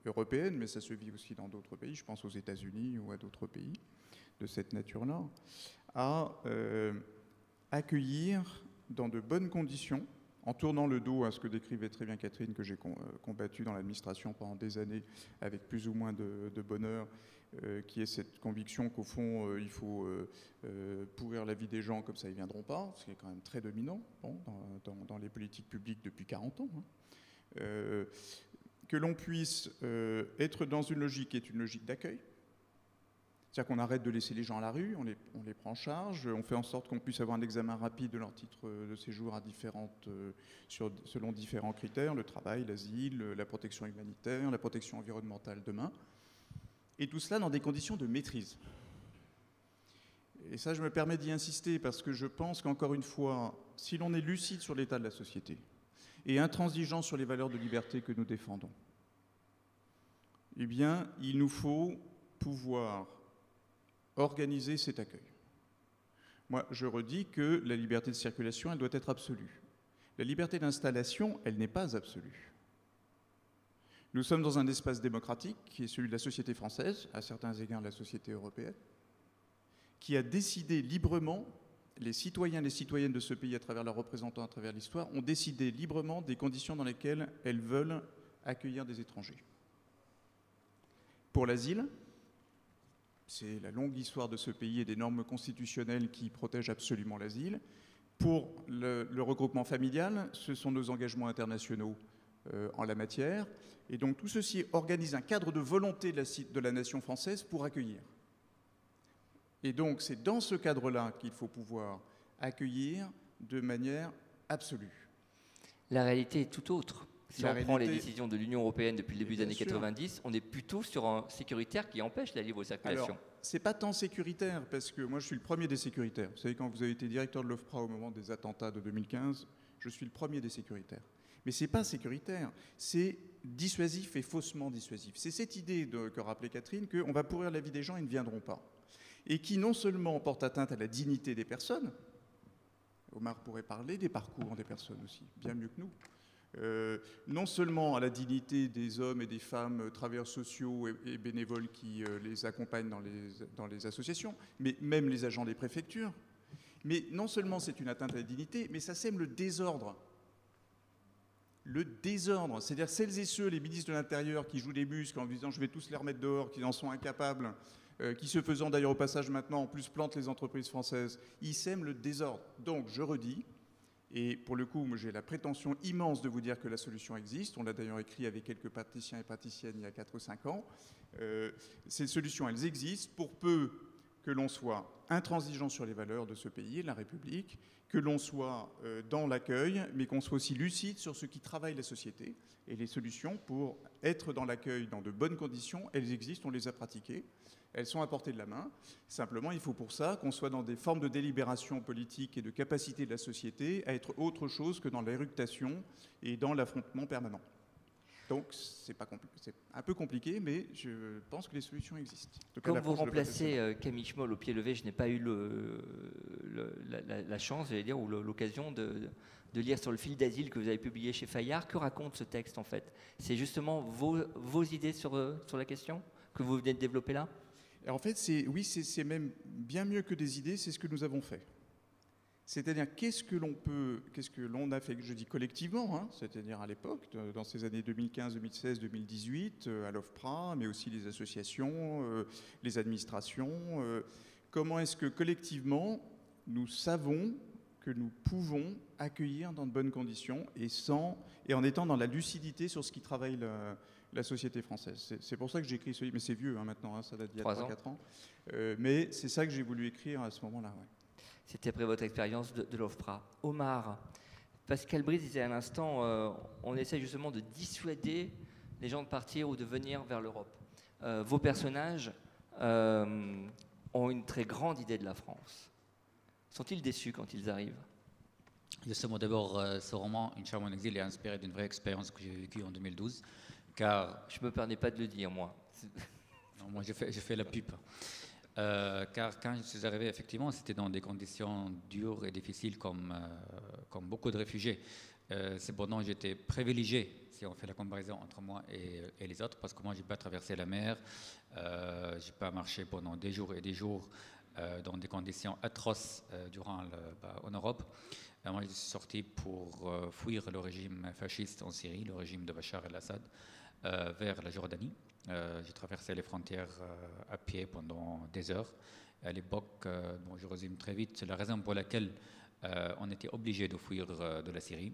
européenne, mais ça se vit aussi dans d'autres pays, je pense aux États-Unis ou à d'autres pays de cette nature-là, à accueillir dans de bonnes conditions, en tournant le dos à ce que décrivait très bien Catherine, que j'ai combattu dans l'administration pendant des années avec plus ou moins de bonheur, qui est cette conviction qu'au fond, il faut pourrir la vie des gens comme ça, ils ne viendront pas, ce qui est quand même très dominant dans les politiques publiques depuis 40 ans. Que l'on puisse être dans une logique qui est une logique d'accueil. C'est-à-dire qu'on arrête de laisser les gens à la rue, on les prend en charge, on fait en sorte qu'on puisse avoir un examen rapide de leur titre de séjour selon différents critères, le travail, l'asile, la protection humanitaire, la protection environnementale demain. Et tout cela dans des conditions de maîtrise. Et ça, je me permets d'y insister parce que je pense qu'encore une fois, si l'on est lucide sur l'état de la société et intransigeant sur les valeurs de liberté que nous défendons, eh bien, il nous faut pouvoir organiser cet accueil. Moi, je redis que la liberté de circulation, elle doit être absolue. La liberté d'installation, elle n'est pas absolue. Nous sommes dans un espace démocratique qui est celui de la société française, à certains égards la société européenne, qui a décidé librement, les citoyens et les citoyennes de ce pays, à travers leurs représentants, à travers l'histoire, ont décidé librement des conditions dans lesquelles elles veulent accueillir des étrangers. Pour l'asile, c'est la longue histoire de ce pays et des normes constitutionnelles qui protègent absolument l'asile. Pour le regroupement familial, ce sont nos engagements internationaux en la matière. Et donc tout ceci organise un cadre de volonté de la nation française pour accueillir. Et donc c'est dans ce cadre-là qu'il faut pouvoir accueillir de manière absolue. La réalité est tout autre. Si La on prend les réalité- décisions de l'Union européenne depuis le début des Bien années sûr. 90, on est plutôt sur un sécuritaire qui empêche la libre circulation. Alors, c'est pas tant sécuritaire, parce que moi je suis le premier des sécuritaires. Vous savez, quand vous avez été directeur de l'OFPRA au moment des attentats de 2015, je suis le premier des sécuritaires. Mais c'est pas sécuritaire, c'est dissuasif et faussement dissuasif. C'est cette idée que rappelait Catherine, qu'on va pourrir la vie des gens, ils ne viendront pas. Et qui non seulement porte atteinte à la dignité des personnes, Omar pourrait parler des parcours des personnes aussi, bien mieux que nous. Non seulement à la dignité des hommes et des femmes, travailleurs sociaux et bénévoles qui les accompagnent dans les associations, mais même les agents des préfectures. Mais non seulement c'est une atteinte à la dignité, mais ça sème le désordre. Le désordre, c'est-à-dire celles et ceux, les ministres de l'Intérieur qui jouent des muscles en disant je vais tous les remettre dehors, qui en sont incapables, qui se faisant d'ailleurs au passage maintenant en plus plantent les entreprises françaises, ils sèment le désordre. Donc je redis, et pour le coup, moi, j'ai la prétention immense de vous dire que la solution existe. On l'a d'ailleurs écrit avec quelques praticiens et praticiennes il y a 4 ou 5 ans. Ces solutions, elles existent pour peu que l'on soit intransigeant sur les valeurs de ce pays, la République, que l'on soit dans l'accueil, mais qu'on soit aussi lucide sur ce qui travaille la société. Et les solutions pour être dans l'accueil dans de bonnes conditions, elles existent, on les a pratiquées. Elles sont à portée de la main. Simplement, il faut pour ça qu'on soit dans des formes de délibération politique et de capacité de la société à être autre chose que dans l'éructation et dans l'affrontement permanent. Donc, c'est un peu compliqué, mais je pense que les solutions existent. En tout cas, Comme l'approche vous de la remplacez Camille Schmoll au pied levé, je n'ai pas eu la chance, j'allais dire, ou l'occasion de lire sur le fil d'asile que vous avez publié chez Fayard. Que raconte ce texte, en fait? C'est justement vos idées sur la question que vous venez de développer là? Et en fait, c'est même bien mieux que des idées, c'est ce que nous avons fait. C'est-à-dire, qu'est-ce que l'on a fait, je dis collectivement, hein, c'est-à-dire à l'époque, dans ces années 2015, 2016, 2018, à l'OFPRA, mais aussi les associations, les administrations, comment est-ce que collectivement, nous savons que nous pouvons accueillir dans de bonnes conditions et en étant dans la lucidité sur ce qui travaille la société française. C'est pour ça que j'ai écrit ce livre, mais c'est vieux hein, maintenant, hein, ça date d'il y a 3-4 ans. Mais c'est ça que j'ai voulu écrire à ce moment-là. Ouais. C'était après votre expérience de l'OFPRA. Omar, Pascal Brice disait à l'instant, on essaie justement de dissuader les gens de partir ou de venir vers l'Europe. Vos personnages ont une très grande idée de la France. Sont-ils déçus quand ils arrivent? Justement, d'abord, ce roman, Une chambre en exil, est inspiré d'une vraie expérience que j'ai vécue en 2012. Car je ne me permets pas de le dire, moi. Non, moi, j'ai fait la pub. Car quand je suis arrivé, effectivement, c'était dans des conditions dures et difficiles comme beaucoup de réfugiés. Cependant, j'étais privilégié, si on fait la comparaison entre moi et les autres, parce que moi, je n'ai pas traversé la mer, je n'ai pas marché pendant des jours et des jours dans des conditions atroces en Europe. Moi, je suis sorti pour fuir le régime fasciste en Syrie, le régime de Bachar el-Assad, vers la Jordanie. J'ai traversé les frontières à pied pendant des heures. À l'époque, je résume très vite, c'est la raison pour laquelle on était obligé de fuir de la Syrie.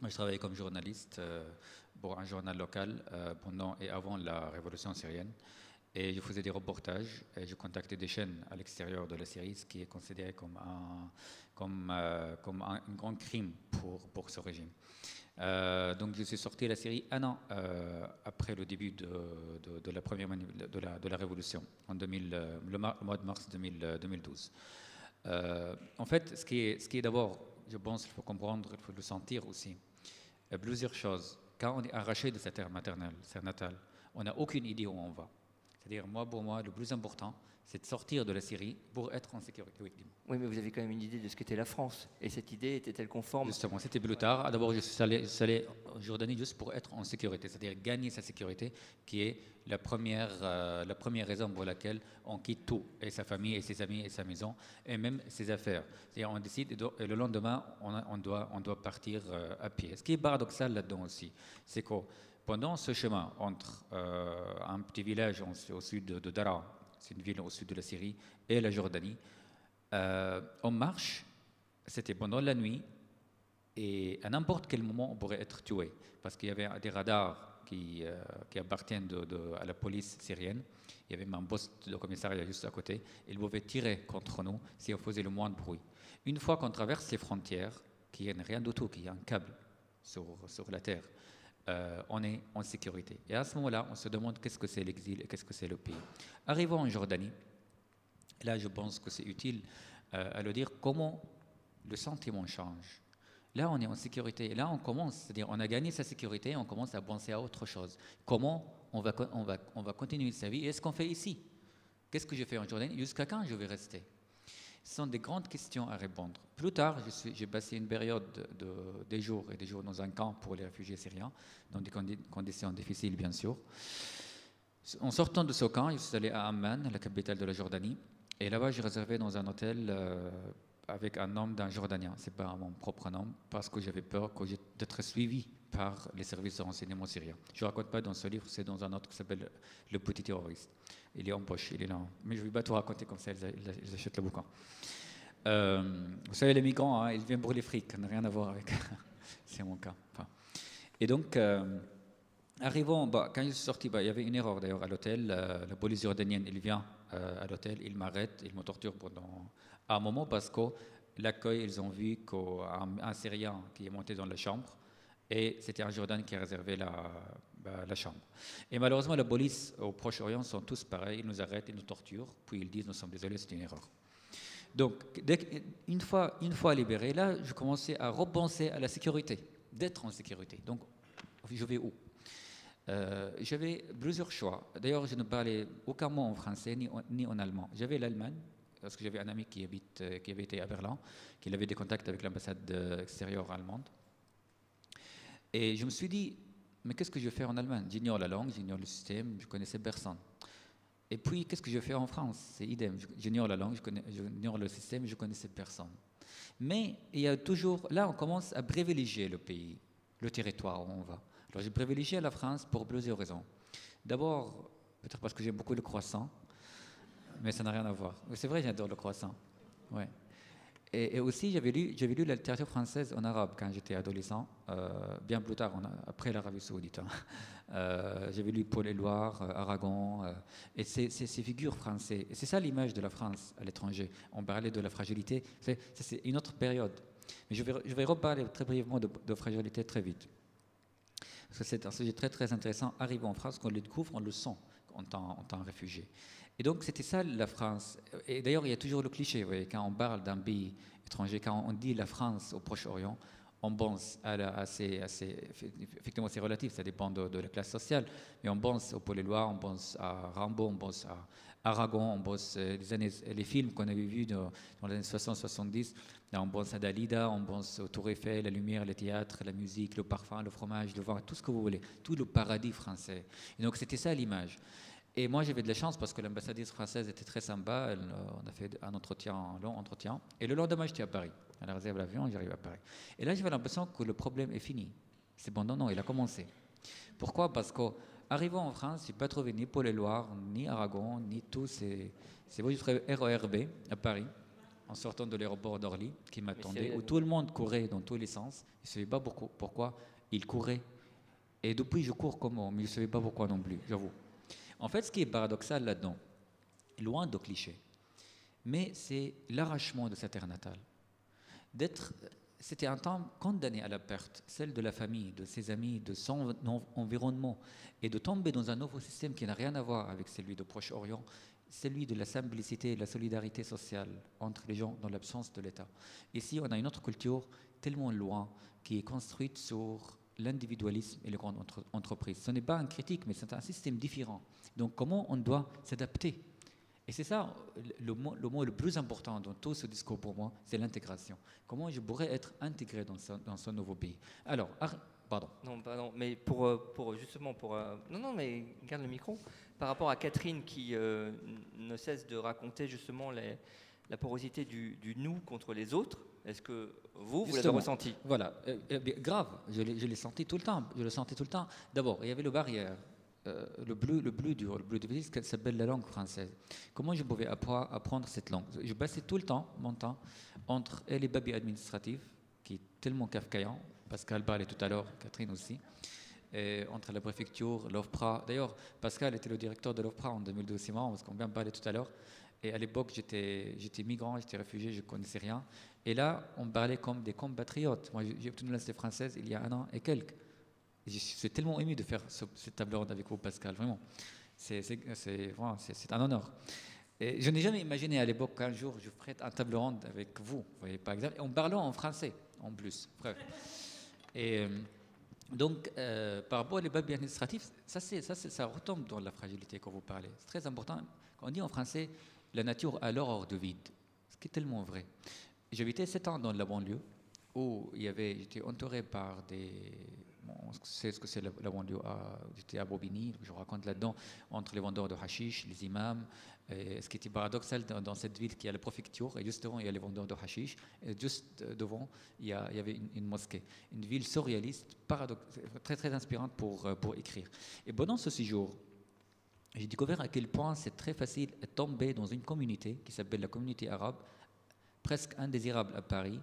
Je travaillais comme journaliste pour un journal local pendant et avant la révolution syrienne. Et je faisais des reportages et je contactais des chaînes à l'extérieur de la Syrie, ce qui est considéré comme un grand crime pour ce régime. Donc je suis sorti de la Syrie un an après le début de la révolution, le mois de mars 2012. En fait, ce qui est d'abord, je pense qu'il faut comprendre, il faut le sentir aussi, plusieurs choses. Quand on est arraché de sa terre maternelle, terre natale, on n'a aucune idée où on va. C'est-à-dire, pour moi, le plus important, c'est de sortir de la Syrie pour être en sécurité. Oui, mais vous avez quand même une idée de ce qu'était la France. Et cette idée était-elle conforme? Justement, c'était plus tard. D'abord, je suis allé en Jordanie juste pour être en sécurité, c'est-à-dire gagner sa sécurité, qui est la première raison pour laquelle on quitte tout, et sa famille, et ses amis, et sa maison, et même ses affaires. C'est-à-dire, on décide, et le lendemain, on doit partir à pied. Ce qui est paradoxal là-dedans aussi, c'est que pendant ce chemin entre un petit village au sud de Daraa, c'est une ville au sud de la Syrie, et la Jordanie, on marche c'était pendant la nuit, et à n'importe quel moment, on pourrait être tué, parce qu'il y avait des radars qui appartiennent à la police syrienne. Il y avait même un poste de commissariat juste à côté. Ils pouvaient tirer contre nous si on faisait le moindre bruit. Une fois qu'on traverse les frontières, qu'il n'y a rien du tout, qu'il y a un câble sur la terre, on est en sécurité. Et à ce moment-là, on se demande qu'est-ce que c'est l'exil et qu'est-ce que c'est le pays. Arrivons en Jordanie. Là, je pense que c'est utile à le dire comment le sentiment change. Là, on est en sécurité. Et là, on commence, c'est-à-dire on a gagné sa sécurité, on commence à penser à autre chose. Comment on va continuer sa vie? Et est-ce qu'on fait ici? Qu'est-ce que je fais en Jordanie? Jusqu'à quand je vais rester? Ce sont des grandes questions à répondre. Plus tard, j'ai passé une période des jours et des jours dans un camp pour les réfugiés syriens, dans des conditions difficiles, bien sûr. En sortant de ce camp, je suis allé à Amman, la capitale de la Jordanie, et là-bas, j'ai réservé dans un hôtel avec un nom d'un Jordanien. Ce n'est pas mon propre nom, parce que j'avais peur d'être suivi par les services de renseignement syriens. Je ne raconte pas dans ce livre, c'est dans un autre qui s'appelle Le Petit Terroriste. Il est en poche, il est là. Mais je ne vais pas tout raconter comme ça, ils achètent le bouquin. Vous savez, les migrants, ils viennent pour les frics, ça n'a rien à voir avec... c'est mon cas. Enfin. Et donc, arrivant, quand je suis sorti, il y avait une erreur d'ailleurs à l'hôtel. La police jordanienne, il vient à l'hôtel, il m'arrête, il me torture pendant un moment parce que l'accueil, ils ont vu qu'un Syrien qui est monté dans la chambre et c'était un Jordan qui a réservé la chambre. Et malheureusement, la police au Proche-Orient sont tous pareils, ils nous arrêtent, ils nous torturent, puis ils disent nous sommes désolés, c'est une erreur. Donc, une fois libéré, là, je commençais à repenser à la sécurité, d'être en sécurité. Donc, je vais où? J'avais plusieurs choix. D'ailleurs, je ne parlais aucun mot en français ni en allemand. J'avais l'Allemagne, parce que j'avais un ami qui avait été à Berlin, qui avait des contacts avec l'ambassade extérieure allemande. Et je me suis dit, mais qu'est-ce que je fais en Allemagne? J'ignore la langue, j'ignore le système, je connaissais personne. Et puis, qu'est-ce que je fais en France? C'est idem. J'ignore la langue, j'ignore le système, je connaissais personne. Mais il y a toujours, là, on commence à privilégier le pays, le territoire où on va. Alors, j'ai privilégié la France pour plusieurs raisons. D'abord, peut-être parce que j'aime beaucoup le croissant, mais ça n'a rien à voir. C'est vrai, j'adore le croissant. Ouais. Et aussi, j'avais lu la littérature française en arabe quand j'étais adolescent, bien plus tard, après l'Arabie Saoudite. J'avais lu Paul Éluard, Aragon, et ces figures françaises. Et c'est ça l'image de la France à l'étranger. On parlait de la fragilité, c'est une autre période. Mais je vais reparler très brièvement de fragilité très vite. Parce que c'est un sujet très très intéressant. Arrivé en France, quand on le découvre, on le sent en tant réfugié. Et donc c'était ça la France. Et d'ailleurs, il y a toujours le cliché, vous voyez, quand on parle d'un pays étranger, quand on dit la France au Proche-Orient, on pense effectivement c'est relatif, ça dépend de la classe sociale, mais on pense au Paul Éluard, on pense à Rimbaud, on pense à Aragon, on pense les films qu'on avait vus dans les années 60-70, on pense à Dalida, on pense au Tour Eiffel, la lumière, le théâtre, la musique, le parfum, le fromage, le vin, tout ce que vous voulez, tout le paradis français. Et donc c'était ça l'image. Et moi j'avais de la chance parce que l'ambassadrice française était très sympa, on a fait un long entretien, et le lendemain j'étais à Paris, à la réserve de l'avion, j'arrive à Paris. Et là j'avais l'impression que le problème est fini. C'est bon, non, il a commencé. Pourquoi? Parce qu'arrivant en France, je n'ai pas trouvé ni Paul Éluard, ni Aragon, ni tous ces... C'est moi, je trouvais RERB à Paris, en sortant de l'aéroport d'Orly, qui m'attendait, où tout le monde courait dans tous les sens. Je ne savais pas pourquoi il courait. Et depuis, je cours comment, mais je ne savais pas pourquoi non plus, j'avoue. En fait, ce qui est paradoxal là-dedans, loin de clichés, mais c'est l'arrachement de sa terre natale. C'était un temps condamné à la perte, celle de la famille, de ses amis, de son environnement, et de tomber dans un nouveau système qui n'a rien à voir avec celui du Proche-Orient, celui de la simplicité et de la solidarité sociale entre les gens dans l'absence de l'État. Ici, on a une autre culture tellement loin qui est construite sur l'individualisme et les grandes entreprises. Ce n'est pas une critique, mais c'est un système différent. Donc, comment on doit s'adapter? Et c'est ça, le mot le plus important dans tout ce discours pour moi, c'est l'intégration. Comment je pourrais être intégré dans ce nouveau pays? Alors, pardon. Non, mais non, mais garde le micro. Par rapport à Catherine qui ne cesse de raconter justement la porosité du nous contre les autres, est-ce que vous l'avez ressenti? Voilà, grave, je l'ai senti tout le temps. Je le sentais tout le temps. D'abord, il y avait le barrière le bleu de Brésil, ça s'appelle la langue française. Comment je pouvais apprendre cette langue? Je passais tout le temps, mon temps, entre les papiers administratifs, qui est tellement kafkaïen, Pascal parlait tout à l'heure, Catherine aussi, et entre la préfecture, l'OFPRA. D'ailleurs, Pascal était le directeur de l'OFPRA en 2012, c'est marrant, parce qu'on vient de parler tout à l'heure. Et à l'époque, j'étais migrant, j'étais réfugié, je ne connaissais rien. Et là, on parlait comme des compatriotes. Moi, j'ai obtenu la nationalité française il y a 1 an et quelques. Je suis tellement ému de faire cette table ronde avec vous, Pascal, vraiment. C'est un honneur. Et je n'ai jamais imaginé à l'époque qu'un jour je ferais un table ronde avec vous, vous voyez, par exemple, en parlant en français, en plus. Bref. Et donc, par rapport aux papiers administratifs, ça retombe dans la fragilité quand vous parlez. C'est très important. Quand on dit en français, la nature a l'horreur de vide, ce qui est tellement vrai. J'habitais 7 ans dans la banlieue, où j'étais entouré par des... Bon, on sait ce que c'est la banlieue. J'étais à Bobigny, je raconte là-dedans, entre les vendeurs de hashish, les imams. Et ce qui était paradoxal dans cette ville, qui a la préfecture, et juste devant, il y a les vendeurs de hashish, et juste devant, il y avait une mosquée. Une ville surréaliste, très très inspirante pour écrire. Et pendant ce séjour, j'ai découvert à quel point c'est très facile de tomber dans une communauté qui s'appelle la communauté arabe, presque indésirable à Paris,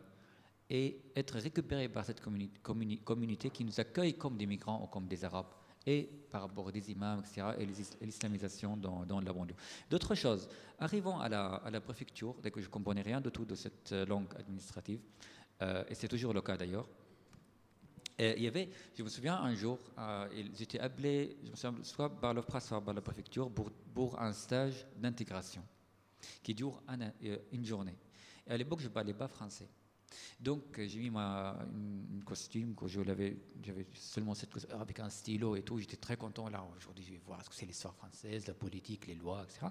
et être récupéré par cette communauté qui nous accueille comme des migrants ou comme des Arabes, et par rapport des imams, etc., et l'islamisation dans la banlieue. D'autres choses, arrivant à la préfecture, dès que je ne comprenais rien de tout de cette langue administrative, et c'est toujours le cas d'ailleurs, je me souviens un jour, j'étais appelé, soit par l'OFPRA, soit par la préfecture, pour un stage d'intégration qui dure une journée. Et à l'époque, je ne parlais pas français. Donc, j'ai mis une costume que j'avais seulement cette costume, avec un stylo et tout. J'étais très content. Là, aujourd'hui, je vais voir ce que c'est l'histoire française, la politique, les lois, etc.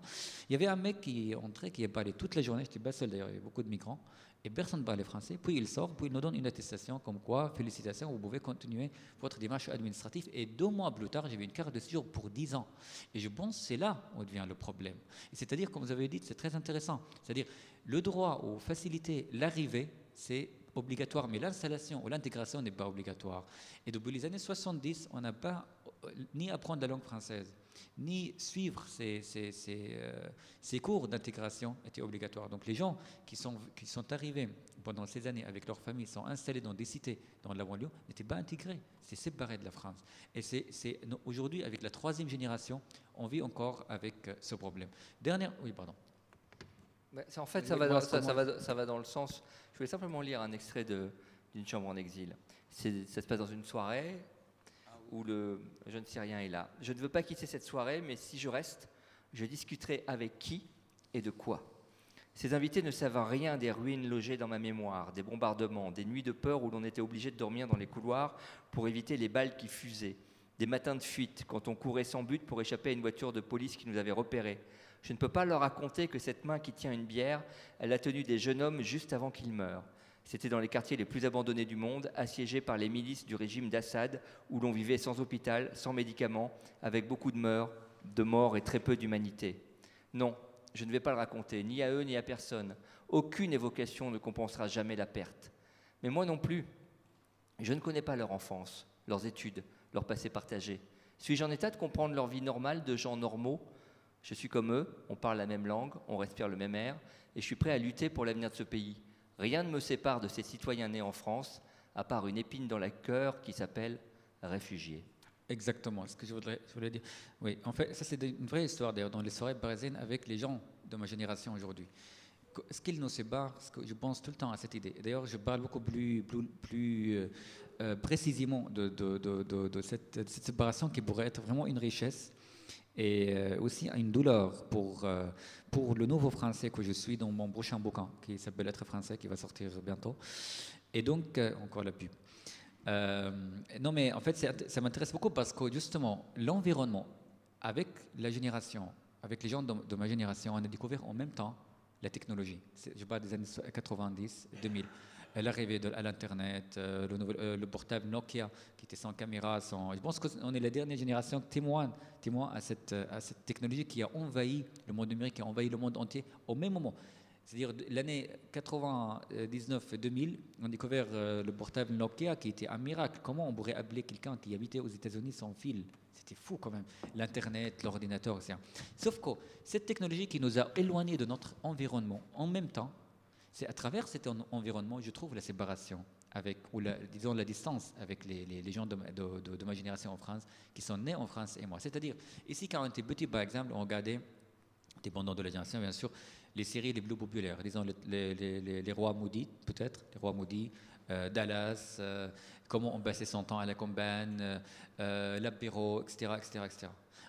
Il y avait un mec qui est entré, qui a parlé toute la journée. J'étais pas seul d'ailleurs, il y avait beaucoup de migrants. Et personne ne parlait français. Puis il sort, puis il nous donne une attestation comme quoi, félicitations, vous pouvez continuer votre démarche administrative. Et 2 mois plus tard, j'avais une carte de séjour pour 10 ans. Et je pense que c'est là où devient le problème. C'est-à-dire, comme vous avez dit, c'est très intéressant. C'est-à-dire, le droit aux facilités, l'arrivée, c'est obligatoire, mais l'installation ou l'intégration n'est pas obligatoire. Et depuis les années 70, on n'a pas ni apprendre la langue française, ni suivre ces cours d'intégration étaient obligatoires. Donc les gens qui sont arrivés pendant ces années avec leurs familles, sont installés dans des cités, dans la banlieue, n'étaient pas intégrés, c'est séparé de la France. Et aujourd'hui, avec la 3e génération, on vit encore avec ce problème. Oui, pardon. En fait, ça va dans le sens... Je voulais simplement lire un extrait d'une chambre en exil. Ça se passe dans une soirée où le jeune Syrien est là. Je ne veux pas quitter cette soirée, mais si je reste, je discuterai avec qui et de quoi. Ces invités ne savent rien des ruines logées dans ma mémoire, des bombardements, des nuits de peur où l'on était obligé de dormir dans les couloirs pour éviter les balles qui fusaient, des matins de fuite quand on courait sans but pour échapper à une voiture de police qui nous avait repérés. Je ne peux pas leur raconter que cette main qui tient une bière, elle a tenu des jeunes hommes juste avant qu'ils meurent. C'était dans les quartiers les plus abandonnés du monde, assiégés par les milices du régime d'Assad, où l'on vivait sans hôpital, sans médicaments, avec beaucoup de morts et très peu d'humanité. Non, je ne vais pas le raconter, ni à eux ni à personne. Aucune évocation ne compensera jamais la perte. Mais moi non plus. Je ne connais pas leur enfance, leurs études, leur passé partagé. Suis-je en état de comprendre leur vie normale de gens normaux ? Je suis comme eux, on parle la même langue, on respire le même air, et je suis prêt à lutter pour l'avenir de ce pays. Rien ne me sépare de ces citoyens nés en France, à part une épine dans le cœur qui s'appelle réfugié. Exactement, ce que je voulais dire. Oui, en fait, ça c'est une vraie histoire d'ailleurs dans les soirées parisiennes avec les gens de ma génération aujourd'hui. Ce qu'il nous sépare, parce que je pense tout le temps à cette idée. D'ailleurs, je parle beaucoup plus précisément de cette séparation qui pourrait être vraiment une richesse. Et aussi une douleur pour le nouveau français que je suis dans mon prochain bouquin qui s'appelle Être français, qui va sortir bientôt. Et donc, encore la pub. Non, mais en fait, ça m'intéresse beaucoup parce que justement, l'environnement, avec la génération, avec les gens de ma génération, on a découvert en même temps la technologie. Je parle des années 90, 2000. L'arrivée à l'Internet, le portable Nokia qui était sans caméra. Je pense qu'on est la dernière génération témoin à cette technologie qui a envahi le monde numérique, qui a envahi le monde entier au même moment. C'est-à-dire l'année 99 et 2000, on a découvert le portable Nokia qui était un miracle. Comment on pourrait appeler quelqu'un qui habitait aux États-Unis sans fil? C'était fou quand même. L'Internet, l'ordinateur, etc. Sauf que cette technologie qui nous a éloignés de notre environnement, en même temps, c'est à travers cet environnement, je trouve, la séparation, disons la distance avec les gens de ma génération en France, qui sont nés en France et moi. C'est-à-dire, ici, quand on était petit, par exemple, on regardait, dépendant de la génération, bien sûr, les séries les plus populaires, disons les Rois Maudits, peut-être, les Rois Maudits, Dallas, comment on passait son temps à la campagne, l'apéro, etc., etc., etc.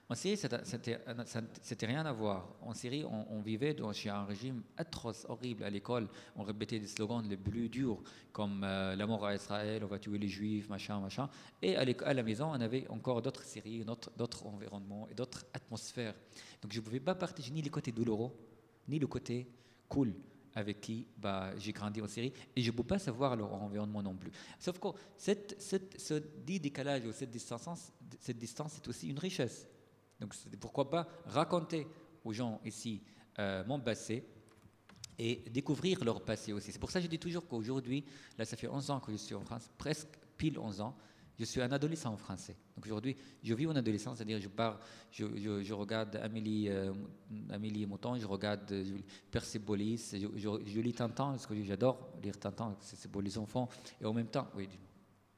En série, c'était rien à voir. En série, on vivait chez un régime atroce, horrible. À l'école, on répétait des slogans les plus durs, comme la mort à Israël, on va tuer les Juifs, machin, machin. Et à la maison, on avait encore d'autres séries, d'autres environnements et d'autres atmosphères. Donc, je ne pouvais pas partager ni les côtés douloureux, ni le côté cool avec qui j'ai grandi en série, et je ne peux pas savoir leur environnement non plus. Sauf que ce dit décalage ou cette distance est aussi une richesse. Donc pourquoi pas raconter aux gens ici mon passé et découvrir leur passé aussi. C'est pour ça que je dis toujours qu'aujourd'hui, là ça fait 11 ans que je suis en France, presque pile 11 ans, je suis un adolescent en français. Donc aujourd'hui, je vis mon adolescence, c'est-à-dire je regarde Amélie Mouton, je regarde Persépolis, je lis Tintin, parce que j'adore lire Tintin, c'est pour les enfants, et en même temps, oui.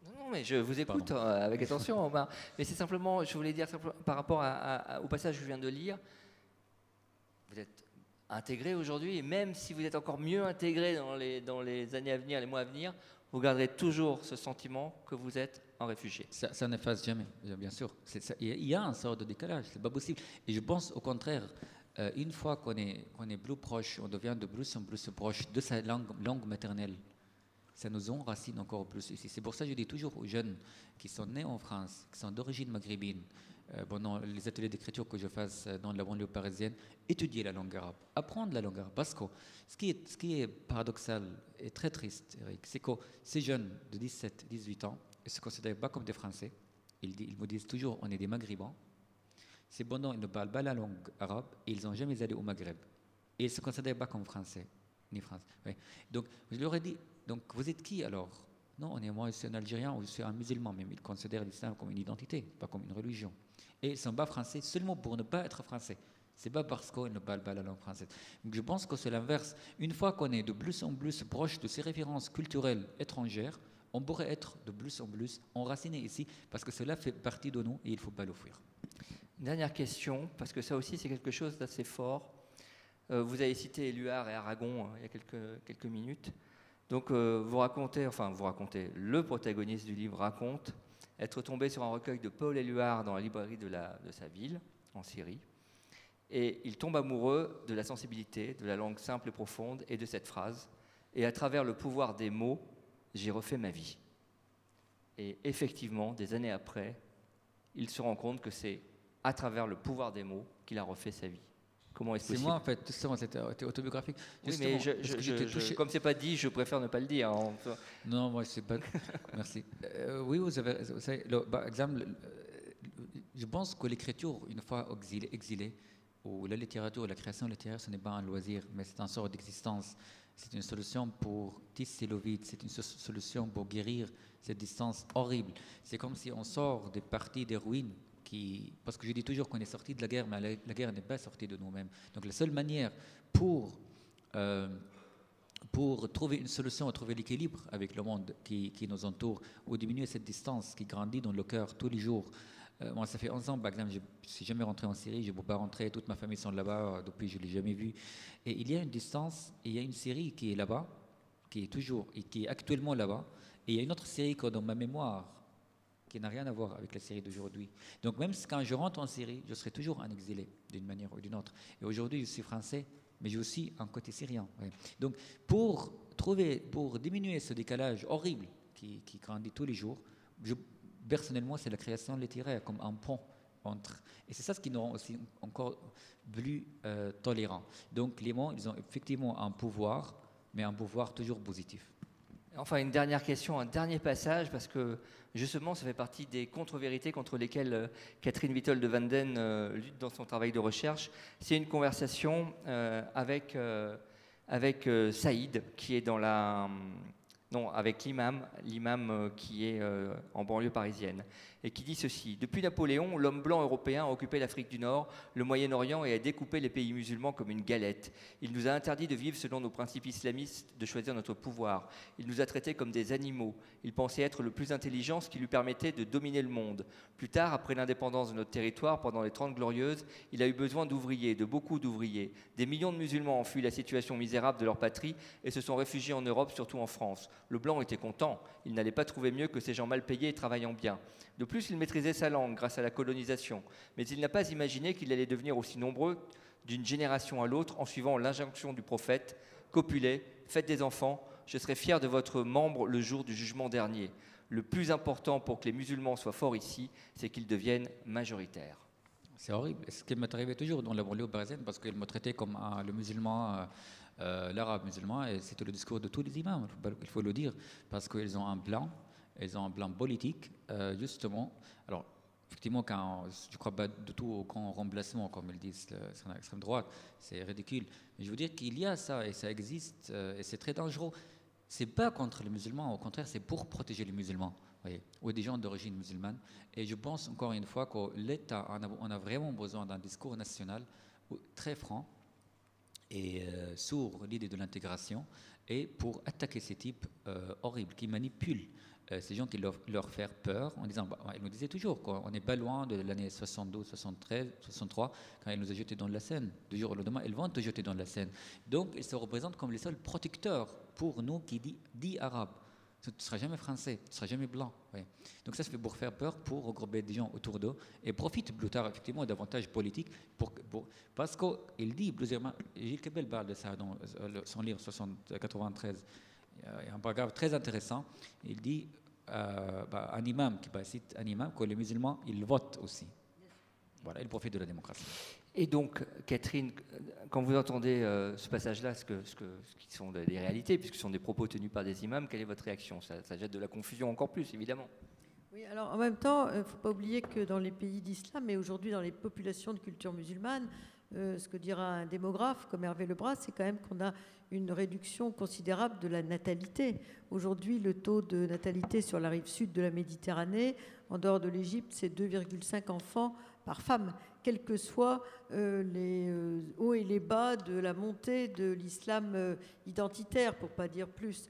Non, mais je vous écoute avec attention, Omar. Mais c'est simplement, je voulais dire par rapport au passage que je viens de lire, vous êtes intégré aujourd'hui, et même si vous êtes encore mieux intégré dans les années à venir, les mois à venir, vous garderez toujours ce sentiment que vous êtes un réfugié. Ça n'efface jamais, bien sûr. Il y a un sort de décalage, c'est pas possible. Et je pense au contraire, une fois qu'on est plus proche, on devient de plus en plus proche de sa langue maternelle, ça nous enracine encore plus ici. C'est pour ça que je dis toujours aux jeunes qui sont nés en France, qui sont d'origine maghrébine, pendant les ateliers d'écriture que je fasse dans la banlieue parisienne, étudier la langue arabe, apprendre la langue arabe. Parce que ce qui est paradoxal et très triste, Eric, c'est que ces jeunes de 17, 18 ans, ils ne se considèrent pas comme des Français. Ils me disent toujours, on est des Maghrébins. Cependant, ils ne parlent pas la langue arabe et ils n'ont jamais allé au Maghreb. Et ils ne se considèrent pas comme Français, ni Français. Oui. Donc, je leur ai dit, donc vous êtes qui alors? Non, moi je suis un Algérien ou je suis un musulman, même ils considèrent l'islam comme une identité, pas comme une religion. Et ils ne sont pas français seulement pour ne pas être français. Ce n'est pas parce qu'ils ne parlent pas la langue française. Donc je pense que c'est l'inverse. Une fois qu'on est de plus en plus proche de ces références culturelles étrangères, on pourrait être de plus en plus enraciné ici, parce que cela fait partie de nous et il ne faut pas l'offrir. Dernière question, parce que ça aussi c'est quelque chose d'assez fort. Vous avez cité Éluard et Aragon il y a quelques minutes. Donc vous racontez, le protagoniste du livre raconte être tombé sur un recueil de Paul Éluard dans la librairie de sa ville, en Syrie. Et il tombe amoureux de la sensibilité, de la langue simple et profonde, et de cette phrase. Et à travers le pouvoir des mots, j'ai refait ma vie. Et effectivement, des années après, il se rend compte que c'est à travers le pouvoir des mots qu'il a refait sa vie. Comment est-ce possible? C'est moi, en fait, justement, c'était autobiographique. Oui, mais comme c'est pas dit, je préfère ne pas le dire. Non, moi, je sais pas. Merci. Oui, vous savez, par exemple, je pense que l'écriture, une fois exilée, ou la littérature, la création littéraire, ce n'est pas un loisir, mais c'est une sorte d'existence. C'est une solution pour tisser le vide, c'est une solution pour guérir cette distance horrible. C'est comme si on sort des parties des ruines, parce que je dis toujours qu'on est sorti de la guerre, mais la guerre n'est pas sortie de nous-mêmes. Donc la seule manière pour trouver une solution, trouver l'équilibre avec le monde qui nous entoure, ou diminuer cette distance qui grandit dans le cœur tous les jours. Moi, ça fait 11 ans, par exemple, je ne suis jamais rentré en Syrie, je ne peux pas rentrer, toute ma famille sont là-bas, depuis je ne l'ai jamais vu. Et il y a une distance, et il y a une Syrie qui est là-bas, qui est actuellement là-bas, et il y a une autre Syrie qui est dans ma mémoire, qui n'a rien à voir avec la Syrie d'aujourd'hui. Donc même quand je rentre en Syrie, je serai toujours un exilé, d'une manière ou d'une autre. Et aujourd'hui, je suis français, mais j'ai aussi un côté syrien. Oui. Donc pour diminuer ce décalage horrible qui grandit tous les jours, personnellement, c'est la création littéraire comme un pont entre. Et c'est ça ce qui nous rend aussi encore plus tolérants. Donc les mots, ils ont effectivement un pouvoir, mais un pouvoir toujours positif. Enfin, une dernière question, un dernier passage, parce que justement, ça fait partie des contre-vérités contre lesquelles Catherine Witold de Wanden lutte dans son travail de recherche. C'est une conversation avec avec Saïd, qui est dans la... Non, avec l'imam qui est en banlieue parisienne, et qui dit ceci: depuis Napoléon, l'homme blanc européen a occupé l'Afrique du Nord, le Moyen-Orient et a découpé les pays musulmans comme une galette. Il nous a interdit de vivre selon nos principes islamistes, de choisir notre pouvoir. Il nous a traités comme des animaux. Il pensait être le plus intelligent, ce qui lui permettait de dominer le monde. Plus tard, après l'indépendance de notre territoire, pendant les 30 Glorieuses, il a eu besoin d'ouvriers, de beaucoup d'ouvriers. Des millions de musulmans ont fui la situation misérable de leur patrie et se sont réfugiés en Europe, surtout en France. Le blanc était content, il n'allait pas trouver mieux que ces gens mal payés et travaillant bien. De plus, il maîtrisait sa langue grâce à la colonisation, mais il n'a pas imaginé qu'il allait devenir aussi nombreux d'une génération à l'autre en suivant l'injonction du prophète: copulez, faites des enfants, je serai fier de votre membre le jour du jugement dernier. Le plus important pour que les musulmans soient forts ici, c'est qu'ils deviennent majoritaires. C'est horrible. Ce qui m'est arrivé toujours dans la banlieue parisienne, parce qu'ils me traitaient comme le musulman, l'arabe musulman, et c'était le discours de tous les imams, il faut le dire, parce qu'ils ont un plan politique, justement. Alors, effectivement, je ne crois pas du tout au grand remplacement, comme ils disent sur l'extrême droite, c'est ridicule. Mais je veux dire qu'il y a ça, et ça existe, et c'est très dangereux. C'est pas contre les musulmans, au contraire, c'est pour protéger les musulmans, voyez, ou des gens d'origine musulmane. Et je pense encore une fois que l'État, on a vraiment besoin d'un discours national très franc et sur l'idée de l'intégration, et pour attaquer ces types horribles qui manipulent ces gens, qui leur faire peur en disant, ils nous disaient toujours qu'on n'est pas loin de l'année 72, 73, 63, quand ils nous ont jetés dans la Seine. Du jour au lendemain, ils vont te jeter dans la Seine. Donc, ils se représentent comme les seuls protecteurs pour nous qui dit arabes. Tu ne seras jamais français, tu ne seras jamais blanc. Oui. Donc ça se fait pour faire peur, pour regrouper des gens autour d'eux, et profite plus tard effectivement d'avantages politiques, parce qu'il dit plusieurs... Gilles Kebel parle de ça dans son livre 93. Il y a un paragraphe très intéressant. Il dit, un imam, qui cite un imam, que les musulmans, ils votent aussi. Voilà, ils profitent de la démocratie. Et donc, Catherine, quand vous entendez ce passage-là, ce qui sont des réalités, puisque ce sont des propos tenus par des imams, quelle est votre réaction? Ça jette de la confusion encore plus, évidemment. Oui, alors en même temps, il ne faut pas oublier que dans les pays d'islam, et aujourd'hui dans les populations de culture musulmane, ce que dira un démographe comme Hervé Lebras, c'est quand même qu'on a une réduction considérable de la natalité. Aujourd'hui, le taux de natalité sur la rive sud de la Méditerranée, en dehors de l'Égypte, c'est 2,5 enfants par femme, quels que soient les hauts et les bas de la montée de l'islam identitaire, pour ne pas dire plus,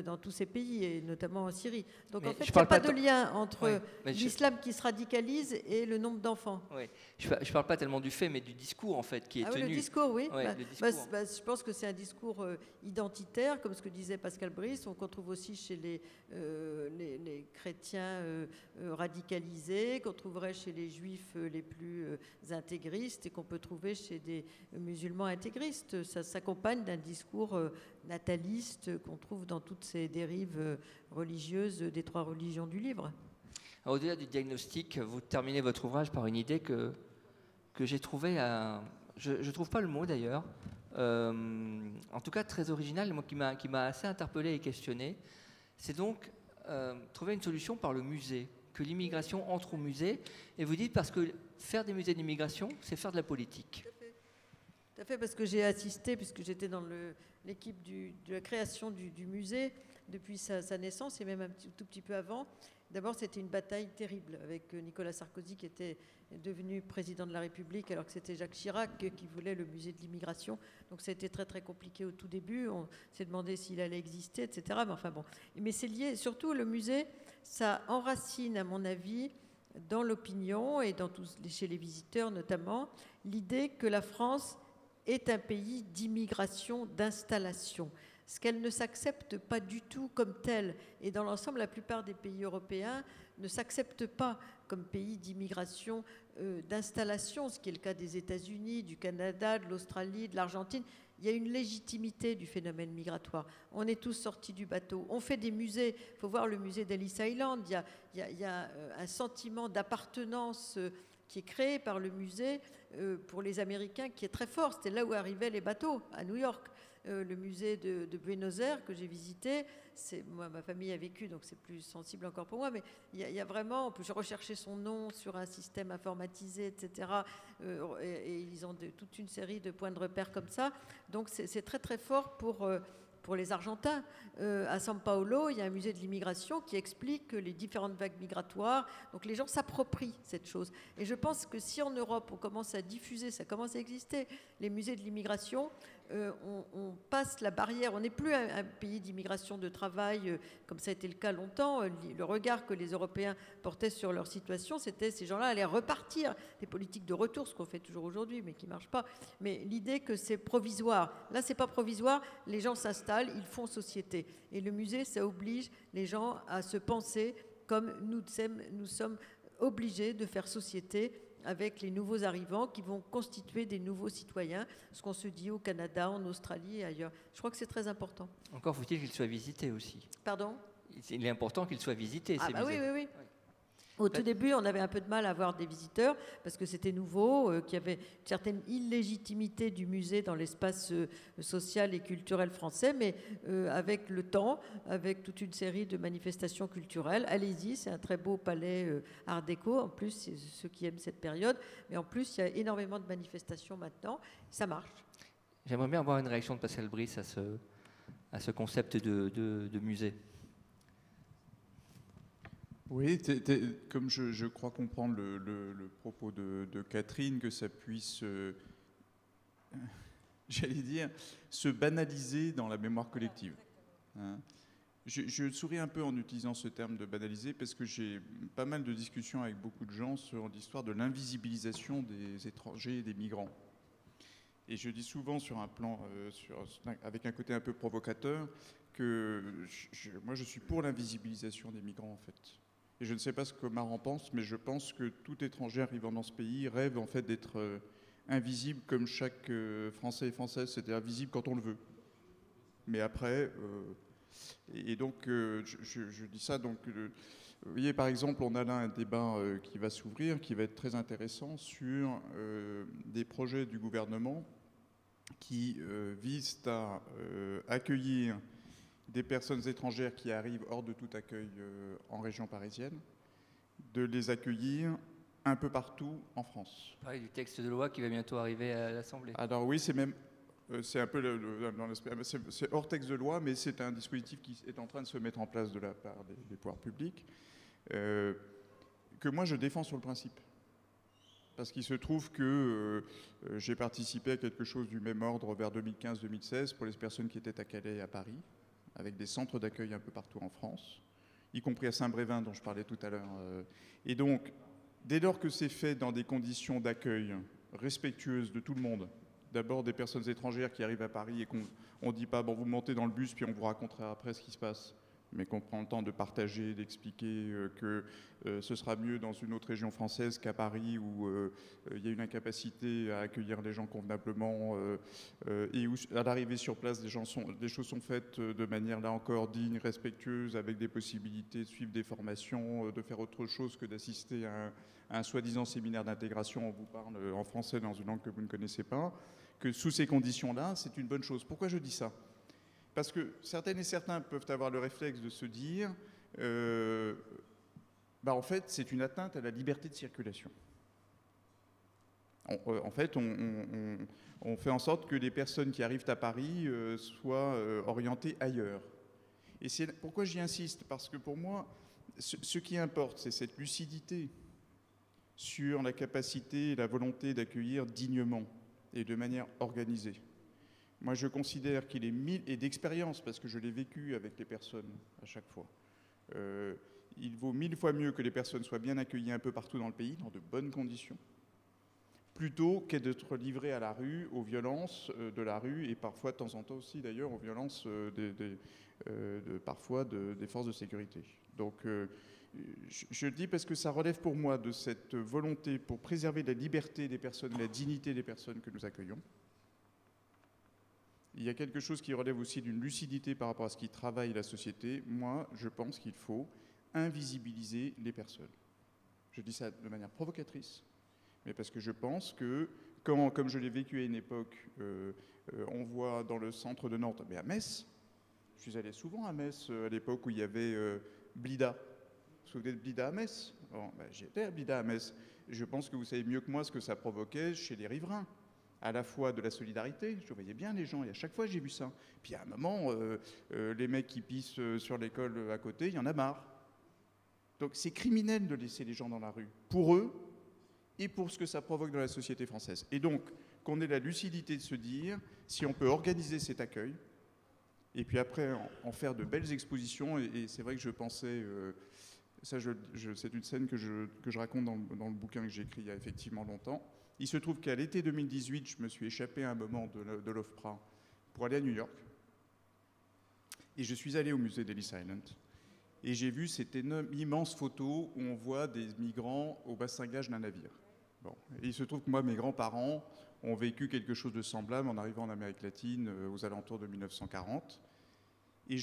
dans tous ces pays, et notamment en Syrie. Donc en fait, il n'y a pas de lien entre l'islam qui se radicalise et le nombre d'enfants. Oui. Je ne parle pas tellement du fait, mais du discours en fait, qui est tenu. Oui, le discours, oui. Ouais, le discours. Je pense que c'est un discours identitaire, comme ce que disait Pascal Brice, qu'on trouve aussi chez les chrétiens radicalisés, qu'on trouverait chez les juifs les plus intégristes et qu'on peut trouver chez des musulmans intégristes. Ça s'accompagne d'un discours nataliste qu'on trouve dans toutes ces dérives religieuses des trois religions du livre. Alors, au-delà du diagnostic, vous terminez votre ouvrage par une idée que j'ai trouvée, je ne trouve pas le mot d'ailleurs, en tout cas très originale, moi, qui m'a assez interpellé et questionné. C'est donc trouver une solution par le musée, que l'immigration entre au musée, et vous dites parce que faire des musées d'immigration, c'est faire de la politique. Tout à fait, parce que j'ai assisté, puisque j'étais dans l'équipe de la création du musée depuis sa naissance, et même un tout petit peu avant. D'abord, c'était une bataille terrible avec Nicolas Sarkozy, qui était devenu président de la République, alors que c'était Jacques Chirac qui voulait le musée de l'immigration. Donc ça a été très très compliqué au tout début. On s'est demandé s'il allait exister, etc. Mais enfin bon. Mais c'est lié, surtout le musée, ça enracine, à mon avis, dans l'opinion et chez les visiteurs notamment, l'idée que la France est un pays d'immigration, d'installation, ce qu'elle ne s'accepte pas du tout comme telle. Et dans l'ensemble, la plupart des pays européens ne s'acceptent pas comme pays d'immigration, d'installation, ce qui est le cas des États-Unis, du Canada, de l'Australie, de l'Argentine. Il y a une légitimité du phénomène migratoire. On est tous sortis du bateau. On fait des musées. Il faut voir le musée d'Ellis Island. Il y a un sentiment d'appartenance qui est créé par le musée pour les Américains, qui est très fort. C'était là où arrivaient les bateaux, à New York. Le musée de Buenos Aires que j'ai visité, moi, ma famille a vécu, donc c'est plus sensible encore pour moi, mais il y a vraiment, j'ai recherché son nom sur un système informatisé, etc. Et disant, de toute une série de points de repère comme ça. Donc c'est très très fort pour les Argentins. À São Paulo, il y a un musée de l'immigration qui explique les différentes vagues migratoires. Donc les gens s'approprient cette chose. Et je pense que si en Europe, on commence à diffuser, ça commence à exister, les musées de l'immigration, on passe la barrière. On n'est plus un pays d'immigration de travail, comme ça a été le cas longtemps. Le regard que les Européens portaient sur leur situation, c'était ces gens-là allaient repartir. Des politiques de retour, ce qu'on fait toujours aujourd'hui, mais qui ne marche pas. Mais l'idée que c'est provisoire. Là, ce n'est pas provisoire. Les gens s'installent, ils font société. Et le musée, ça oblige les gens à se penser comme nous sommes obligés de faire société avec les nouveaux arrivants qui vont constituer des nouveaux citoyens, ce qu'on se dit au Canada, en Australie et ailleurs. Je crois que c'est très important. Encore faut-il qu'il soit visité aussi. Pardon ? Il est important qu'il soit visité, ces musées. Oui. Ouais. Au tout début, on avait un peu de mal à avoir des visiteurs parce que c'était nouveau, qu'il y avait une certaine illégitimité du musée dans l'espace social et culturel français, mais avec le temps, avec toute une série de manifestations culturelles, allez-y, c'est un très beau palais art déco, en plus, c'est ceux qui aiment cette période, mais en plus, il y a énormément de manifestations maintenant, ça marche. J'aimerais bien avoir une réaction de Pascal Brice à ce concept de musée. Oui, comme je crois comprendre le propos de Catherine, que ça puisse, j'allais dire, se banaliser dans la mémoire collective. Hein. Je souris un peu en utilisant ce terme de banaliser parce que j'ai pas mal de discussions avec beaucoup de gens sur l'histoire de l'invisibilisation des étrangers et des migrants. Et je dis souvent sur un plan, avec un côté un peu provocateur, que moi je suis pour l'invisibilisation des migrants en fait. Et je ne sais pas ce que Omar en pense, mais je pense que tout étranger arrivant dans ce pays rêve en fait d'être invisible comme chaque Français et Française, c'est-à-dire visible quand on le veut. Mais après, et donc je dis ça, donc vous voyez par exemple, on a là un débat qui va s'ouvrir, qui va être très intéressant sur des projets du gouvernement qui visent à accueillir des personnes étrangères qui arrivent hors de tout accueil en région parisienne, de les accueillir un peu partout en France. Pareil du texte de loi qui va bientôt arriver à l'Assemblée. Alors oui, c'est même, c'est un peu c'est hors texte de loi, mais c'est un dispositif qui est en train de se mettre en place de la part des pouvoirs publics, que moi je défends sur le principe. Parce qu'il se trouve que j'ai participé à quelque chose du même ordre vers 2015-2016 pour les personnes qui étaient à Calais et à Paris, avec des centres d'accueil un peu partout en France, y compris à Saint-Brévin dont je parlais tout à l'heure. Et donc, dès lors que c'est fait dans des conditions d'accueil respectueuses de tout le monde, d'abord des personnes étrangères qui arrivent à Paris et qu'on ne dit pas, bon, vous montez dans le bus puis on vous racontera après ce qui se passe, mais qu'on prend le temps de partager, d'expliquer que ce sera mieux dans une autre région française qu'à Paris où il y a une incapacité à accueillir les gens convenablement et où à l'arrivée sur place, des choses sont faites de manière là encore digne, respectueuse, avec des possibilités de suivre des formations, de faire autre chose que d'assister à un soi-disant séminaire d'intégration. On vous parle en français dans une langue que vous ne connaissez pas, que sous ces conditions-là, c'est une bonne chose. Pourquoi je dis ça ? Parce que certaines et certains peuvent avoir le réflexe de se dire en fait, c'est une atteinte à la liberté de circulation. En fait, on fait en sorte que les personnes qui arrivent à Paris soient orientées ailleurs. Et c'est pourquoi j'y insiste, parce que pour moi, ce qui importe, c'est cette lucidité sur la capacité et la volonté d'accueillir dignement et de manière organisée. Moi, je considère qu'il est et d'expérience, parce que je l'ai vécu avec les personnes à chaque fois. Il vaut 1000 fois mieux que les personnes soient bien accueillies un peu partout dans le pays, dans de bonnes conditions, plutôt que d'être livrées à la rue, aux violences de la rue, et parfois, de temps en temps aussi, d'ailleurs, aux violences parfois des forces de sécurité. Donc, je le dis parce que ça relève pour moi de cette volonté pour préserver la liberté des personnes, la dignité des personnes que nous accueillons. Il y a quelque chose qui relève aussi d'une lucidité par rapport à ce qui travaille la société. Moi, je pense qu'il faut invisibiliser les personnes. Je dis ça de manière provocatrice, mais parce que je pense que, comme je l'ai vécu à une époque, on voit dans le centre de Nantes, mais à Metz, je suis allé souvent à Metz à l'époque où il y avait Blida. Vous vous souvenez de Blida à Metz ? Bon, j'étais à Blida à Metz. Je pense que vous savez mieux que moi ce que ça provoquait chez les riverains. à la fois de la solidarité, je voyais bien les gens, et à chaque fois j'ai vu ça. Puis à un moment, les mecs qui pissent sur l'école à côté, il y en a marre. Donc c'est criminel de laisser les gens dans la rue, pour eux et pour ce que ça provoque dans la société française. Et donc, qu'on ait la lucidité de se dire, si on peut organiser cet accueil, et puis après en faire de belles expositions, et c'est vrai que je pensais... c'est une scène que je raconte dans le bouquin que j'ai écrit il y a effectivement longtemps. Il se trouve qu'à l'été 2018, je me suis échappé à un moment de l'OFPRA pour aller à New York. Et je suis allé au musée d'Ellis Island. Et j'ai vu cette immense photo où on voit des migrants au bastingage d'un navire. Bon. Et il se trouve que moi, mes grands-parents ont vécu quelque chose de semblable en arrivant en Amérique latine aux alentours de 1940. Et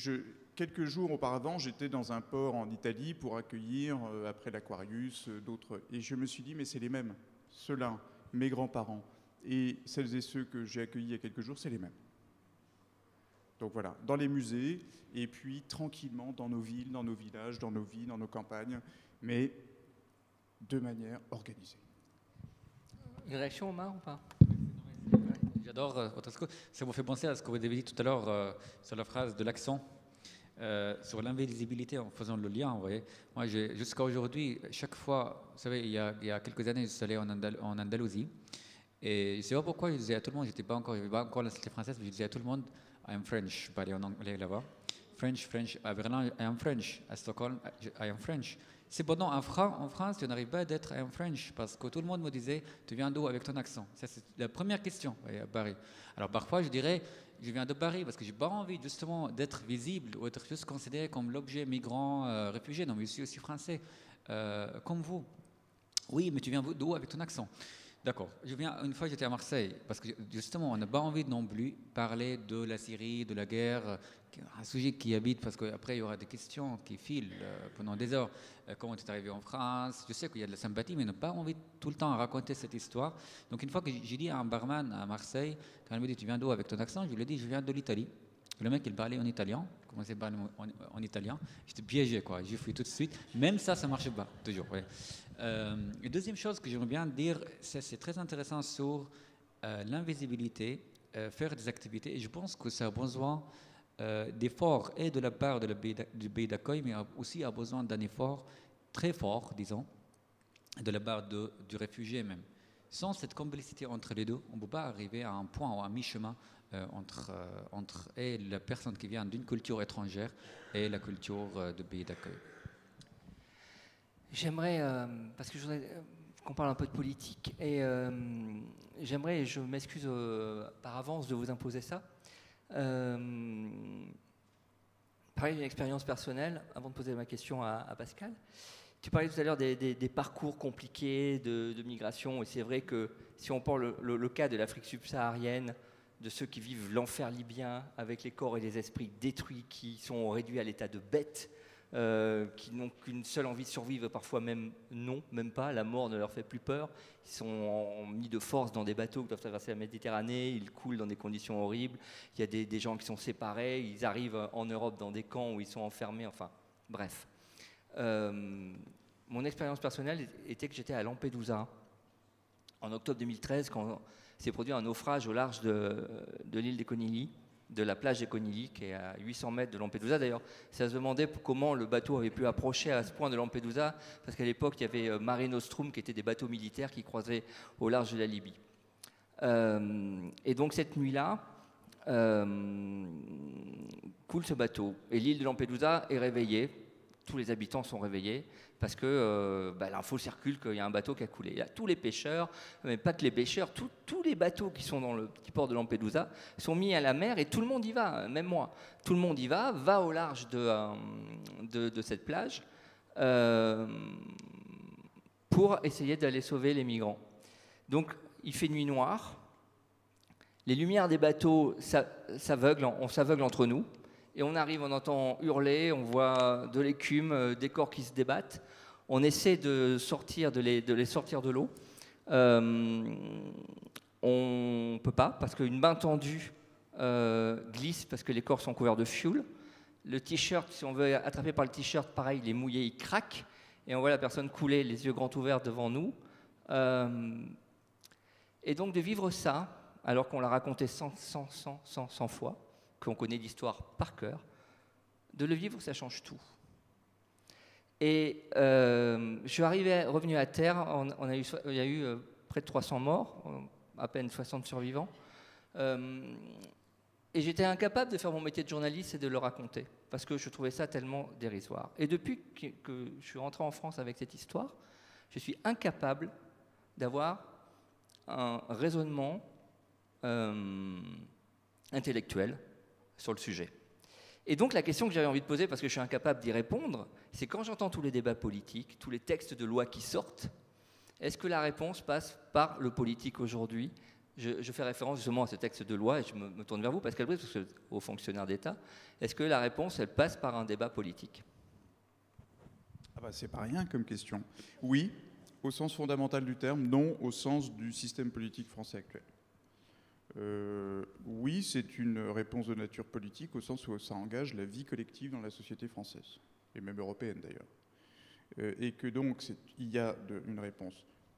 quelques jours auparavant, j'étais dans un port en Italie pour accueillir, après l'Aquarius, d'autres. Et je me suis dit, mais c'est les mêmes. Ceux-là, mes grands-parents, et celles et ceux que j'ai accueillis il y a quelques jours, c'est les mêmes. Donc voilà, dans les musées, et puis tranquillement dans nos villes, dans nos villages, dans nos vies, dans nos campagnes, mais de manière organisée. Une réaction, Omar, ou pas? J'adore votre discours. Ça me fait penser à ce que vous avez dit tout à l'heure sur la phrase de l'accent, sur l'invisibilité, en faisant le lien. Vous voyez. Moi, jusqu'à aujourd'hui, chaque fois, vous savez, il y a quelques années, je suis allé en Andalousie. Et je ne sais pas pourquoi je disais à tout le monde, je n'avais pas encore la nationalité française, mais je disais à tout le monde, I am French. Je suis pas allé en anglais là-bas. French. À Berlin, I am French. À Stockholm, I am French. Cependant, en France, je n'arrive pas d'être I am French parce que tout le monde me disait, tu viens d'où avec ton accent? Ça, c'est la première question à Paris. Alors parfois, je dirais, je viens de Paris parce que je n'ai pas envie justement d'être visible ou être juste considéré comme l'objet migrant, réfugié. Non, mais je suis aussi français, comme vous. Oui, mais tu viens d'où avec ton accent? D'accord. Une fois, j'étais à Marseille, parce que justement, on n'a pas envie non plus parler de la Syrie, de la guerre, un sujet qui habite, parce qu'après, il y aura des questions qui filent pendant des heures. Comment tu es arrivé en France? Je sais qu'il y a de la sympathie, mais on n'a pas envie tout le temps à raconter cette histoire. Donc, une fois que j'ai dit à un barman à Marseille, quand il me dit, tu viens d'où avec ton accent? Je lui ai dit, je viens de l'Italie. Le mec, il parlait en italien, commençait à parler en italien. J'étais piégé, quoi. J'ai fui tout de suite. Même ça ne marche pas, toujours. Ouais. Une deuxième chose que j'aimerais bien dire, c'est très intéressant sur l'invisibilité, faire des activités. Et je pense que ça a besoin d'efforts et de la part du pays d'accueil, mais aussi a besoin d'un effort très fort, disons, de la part du réfugié même. Sans cette complicité entre les deux, on ne peut pas arriver à un point ou à mi-chemin entre la personne qui vient d'une culture étrangère et la culture du pays d'accueil. J'aimerais, parce que je voudrais qu'on parle un peu de politique, et j'aimerais, et je m'excuse par avance de vous imposer ça, parler d'une expérience personnelle, avant de poser ma question à Pascal. Tu parlais tout à l'heure des parcours compliqués de migration, et c'est vrai que si on prend le cas de l'Afrique subsaharienne, de ceux qui vivent l'enfer libyen avec les corps et les esprits détruits, qui sont réduits à l'état de bêtes, qui n'ont qu'une seule envie de survivre, parfois même pas, la mort ne leur fait plus peur, ils sont mis de force dans des bateaux qui doivent traverser la Méditerranée, ils coulent dans des conditions horribles, il y a des gens qui sont séparés, ils arrivent en Europe dans des camps où ils sont enfermés, enfin bref. Mon expérience personnelle était que j'étais à Lampedusa en octobre 2013 quand s'est produit un naufrage au large de l'île des Conigli, de la plage des Conigli, qui est à 800 mètres de Lampedusa. D'ailleurs, ça se demandait comment le bateau avait pu approcher à ce point de Lampedusa, parce qu'à l'époque, il y avait Mare Nostrum, qui étaient des bateaux militaires qui croisaient au large de la Libye. Et donc, cette nuit-là, coule ce bateau. Et l'île de Lampedusa est réveillée. Tous les habitants sont réveillés parce que l'info circule qu'il y a un bateau qui a coulé. Il y a tous les pêcheurs, mais pas que les pêcheurs, tous les bateaux qui sont dans le petit port de Lampedusa sont mis à la mer et tout le monde y va, même moi. Tout le monde y va au large de cette plage pour essayer d'aller sauver les migrants. Donc il fait nuit noire, les lumières des bateaux on s'aveugle entre nous. Et on arrive, on entend hurler, on voit de l'écume, des corps qui se débattent. On essaie de les sortir de l'eau. On ne peut pas, parce qu'une main tendue glisse, parce que les corps sont couverts de fioul. Le t-shirt, si on veut attraper par le t-shirt, pareil, il est mouillé, il craque. Et on voit la personne couler, les yeux grands ouverts devant nous. Et donc de vivre ça, alors qu'on l'a raconté 100 fois, qu'on connaît l'histoire par cœur. De le vivre, ça change tout. Et je suis revenu à terre, il y a eu près de 300 morts, à peine 60 survivants. Et j'étais incapable de faire mon métier de journaliste et de le raconter, parce que je trouvais ça tellement dérisoire. Et depuis que je suis rentré en France avec cette histoire, je suis incapable d'avoir un raisonnement intellectuel sur le sujet. Et donc la question que j'avais envie de poser, parce que je suis incapable d'y répondre, c'est quand j'entends tous les débats politiques, tous les textes de loi qui sortent, est-ce que la réponse passe par le politique aujourd'hui ? Je fais référence justement à ce texte de loi et je me tourne vers vous, Pascal Brice, parce que aux fonctionnaires d'État. Est-ce que la réponse, elle passe par un débat politique ? Ah bah, c'est pas rien comme question. Oui, au sens fondamental du terme, non au sens du système politique français actuel. Oui, c'est une réponse de nature politique au sens où ça engage la vie collective dans la société française, et même européenne d'ailleurs. Et que donc il y a une réponse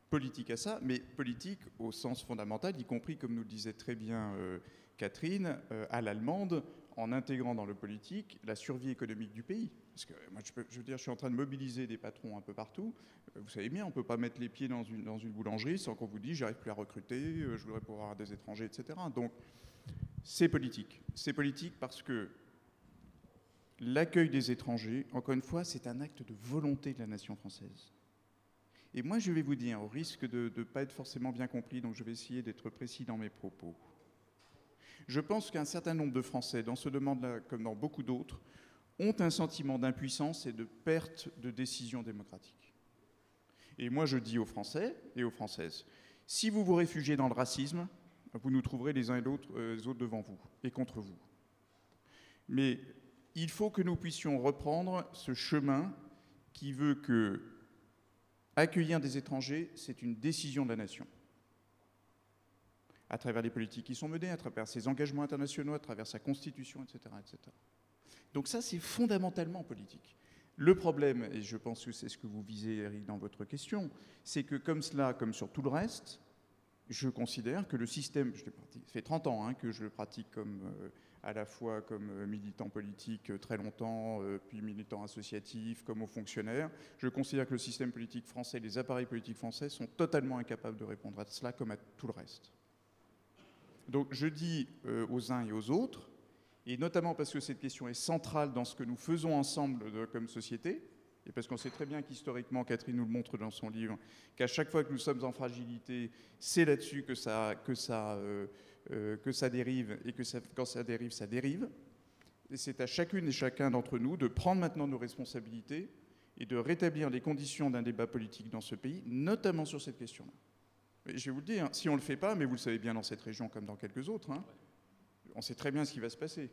politique à ça, mais politique au sens fondamental, y compris, comme nous le disait très bien Catherine, à l'allemande, en intégrant dans le politique la survie économique du pays. Parce que moi, je veux dire, je suis en train de mobiliser des patrons un peu partout. Vous savez bien, on ne peut pas mettre les pieds dans une boulangerie sans qu'on vous dise « j'arrive plus à recruter, je voudrais pouvoir avoir des étrangers, etc. » Donc, c'est politique. C'est politique parce que l'accueil des étrangers, encore une fois, c'est un acte de volonté de la nation française. Et moi, je vais vous dire, au risque de ne pas être forcément bien compris, donc je vais essayer d'être précis dans mes propos. Je pense qu'un certain nombre de Français, dans ce domaine-là, comme dans beaucoup d'autres, ont un sentiment d'impuissance et de perte de décision démocratique. Et moi, je dis aux Français et aux Françaises, si vous vous réfugiez dans le racisme, vous nous trouverez les uns et les autres devant vous et contre vous. Mais il faut que nous puissions reprendre ce chemin qui veut que accueillir des étrangers, c'est une décision de la nation. À travers les politiques qui sont menées, à travers ses engagements internationaux, à travers sa constitution, etc. etc. Donc ça, c'est fondamentalement politique. Le problème, et je pense que c'est ce que vous visez, Eric, dans votre question, c'est que comme cela, comme sur tout le reste, je considère que le système, ça fait 30 ans que je le pratique à la fois comme militant politique très longtemps, puis militant associatif, comme haut fonctionnaire. Je considère que le système politique français, les appareils politiques français sont totalement incapables de répondre à cela comme à tout le reste. Donc je dis aux uns et aux autres, et notamment parce que cette question est centrale dans ce que nous faisons ensemble comme société, et parce qu'on sait très bien qu'historiquement, Catherine nous le montre dans son livre, qu'à chaque fois que nous sommes en fragilité, c'est là-dessus que ça dérive, et que quand ça dérive, ça dérive. Et c'est à chacune et chacun d'entre nous de prendre maintenant nos responsabilités et de rétablir les conditions d'un débat politique dans ce pays, notamment sur cette question-là. Et je vais vous le dire, si on ne le fait pas, mais vous le savez bien dans cette région comme dans quelques autres, on sait très bien ce qui va se passer.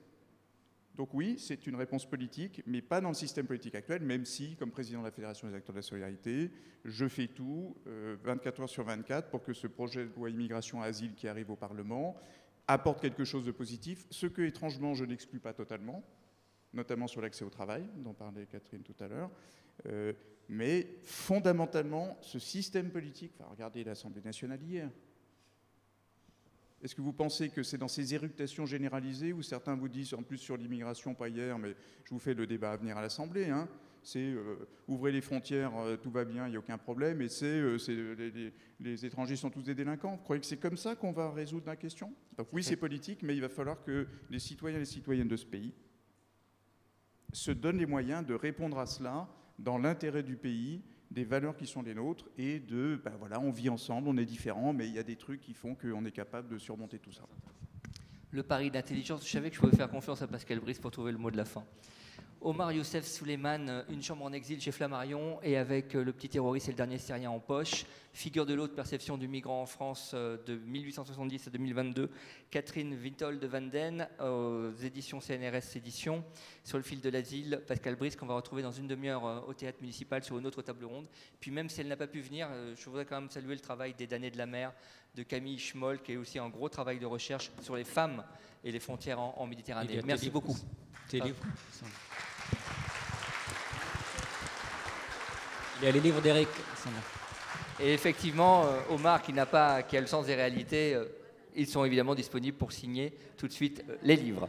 Donc oui, c'est une réponse politique, mais pas dans le système politique actuel, même si, comme président de la Fédération des acteurs de la solidarité, je fais tout, 24 heures sur 24, pour que ce projet de loi immigration-asile qui arrive au Parlement apporte quelque chose de positif, ce que, étrangement, je n'exclus pas totalement, notamment sur l'accès au travail, dont parlait Catherine tout à l'heure. Mais fondamentalement, ce système politique, regardez l'Assemblée nationale hier. Est-ce que vous pensez que c'est dans ces éructations généralisées où certains vous disent, en plus sur l'immigration, pas hier, mais je vous fais le débat à venir à l'Assemblée, c'est ouvrez les frontières, tout va bien, il n'y a aucun problème, et les étrangers sont tous des délinquants. Vous croyez que c'est comme ça qu'on va résoudre la question ? Donc oui, c'est politique, mais il va falloir que les citoyens et les citoyennes de ce pays se donnent les moyens de répondre à cela dans l'intérêt du pays, des valeurs qui sont les nôtres, et on vit ensemble, on est différents, mais il y a des trucs qui font qu'on est capable de surmonter tout ça. Le pari d'intelligence, je savais que je pouvais faire confiance à Pascal Brice pour trouver le mot de la fin. Omar Youssef Souleymane, une chambre en exil chez Flammarion, et avec le petit terroriste et le dernier Syrien en poche, figure de l'autre perception du migrant en France de 1870 à 2022, Catherine Witold van Den, aux éditions CNRS Éditions, sur le fil de l'asile, Pascal Brice, qu'on va retrouver dans une demi-heure au théâtre municipal sur une autre table ronde. Puis même si elle n'a pas pu venir, je voudrais quand même saluer le travail des damnés de la mer, de Camille Schmoll, qui est aussi un gros travail de recherche sur les femmes et les frontières en Méditerranée. Merci beaucoup. Il y a les livres d'Eric. Et effectivement, Omar, qui a le sens des réalités, ils sont évidemment disponibles pour signer tout de suite les livres.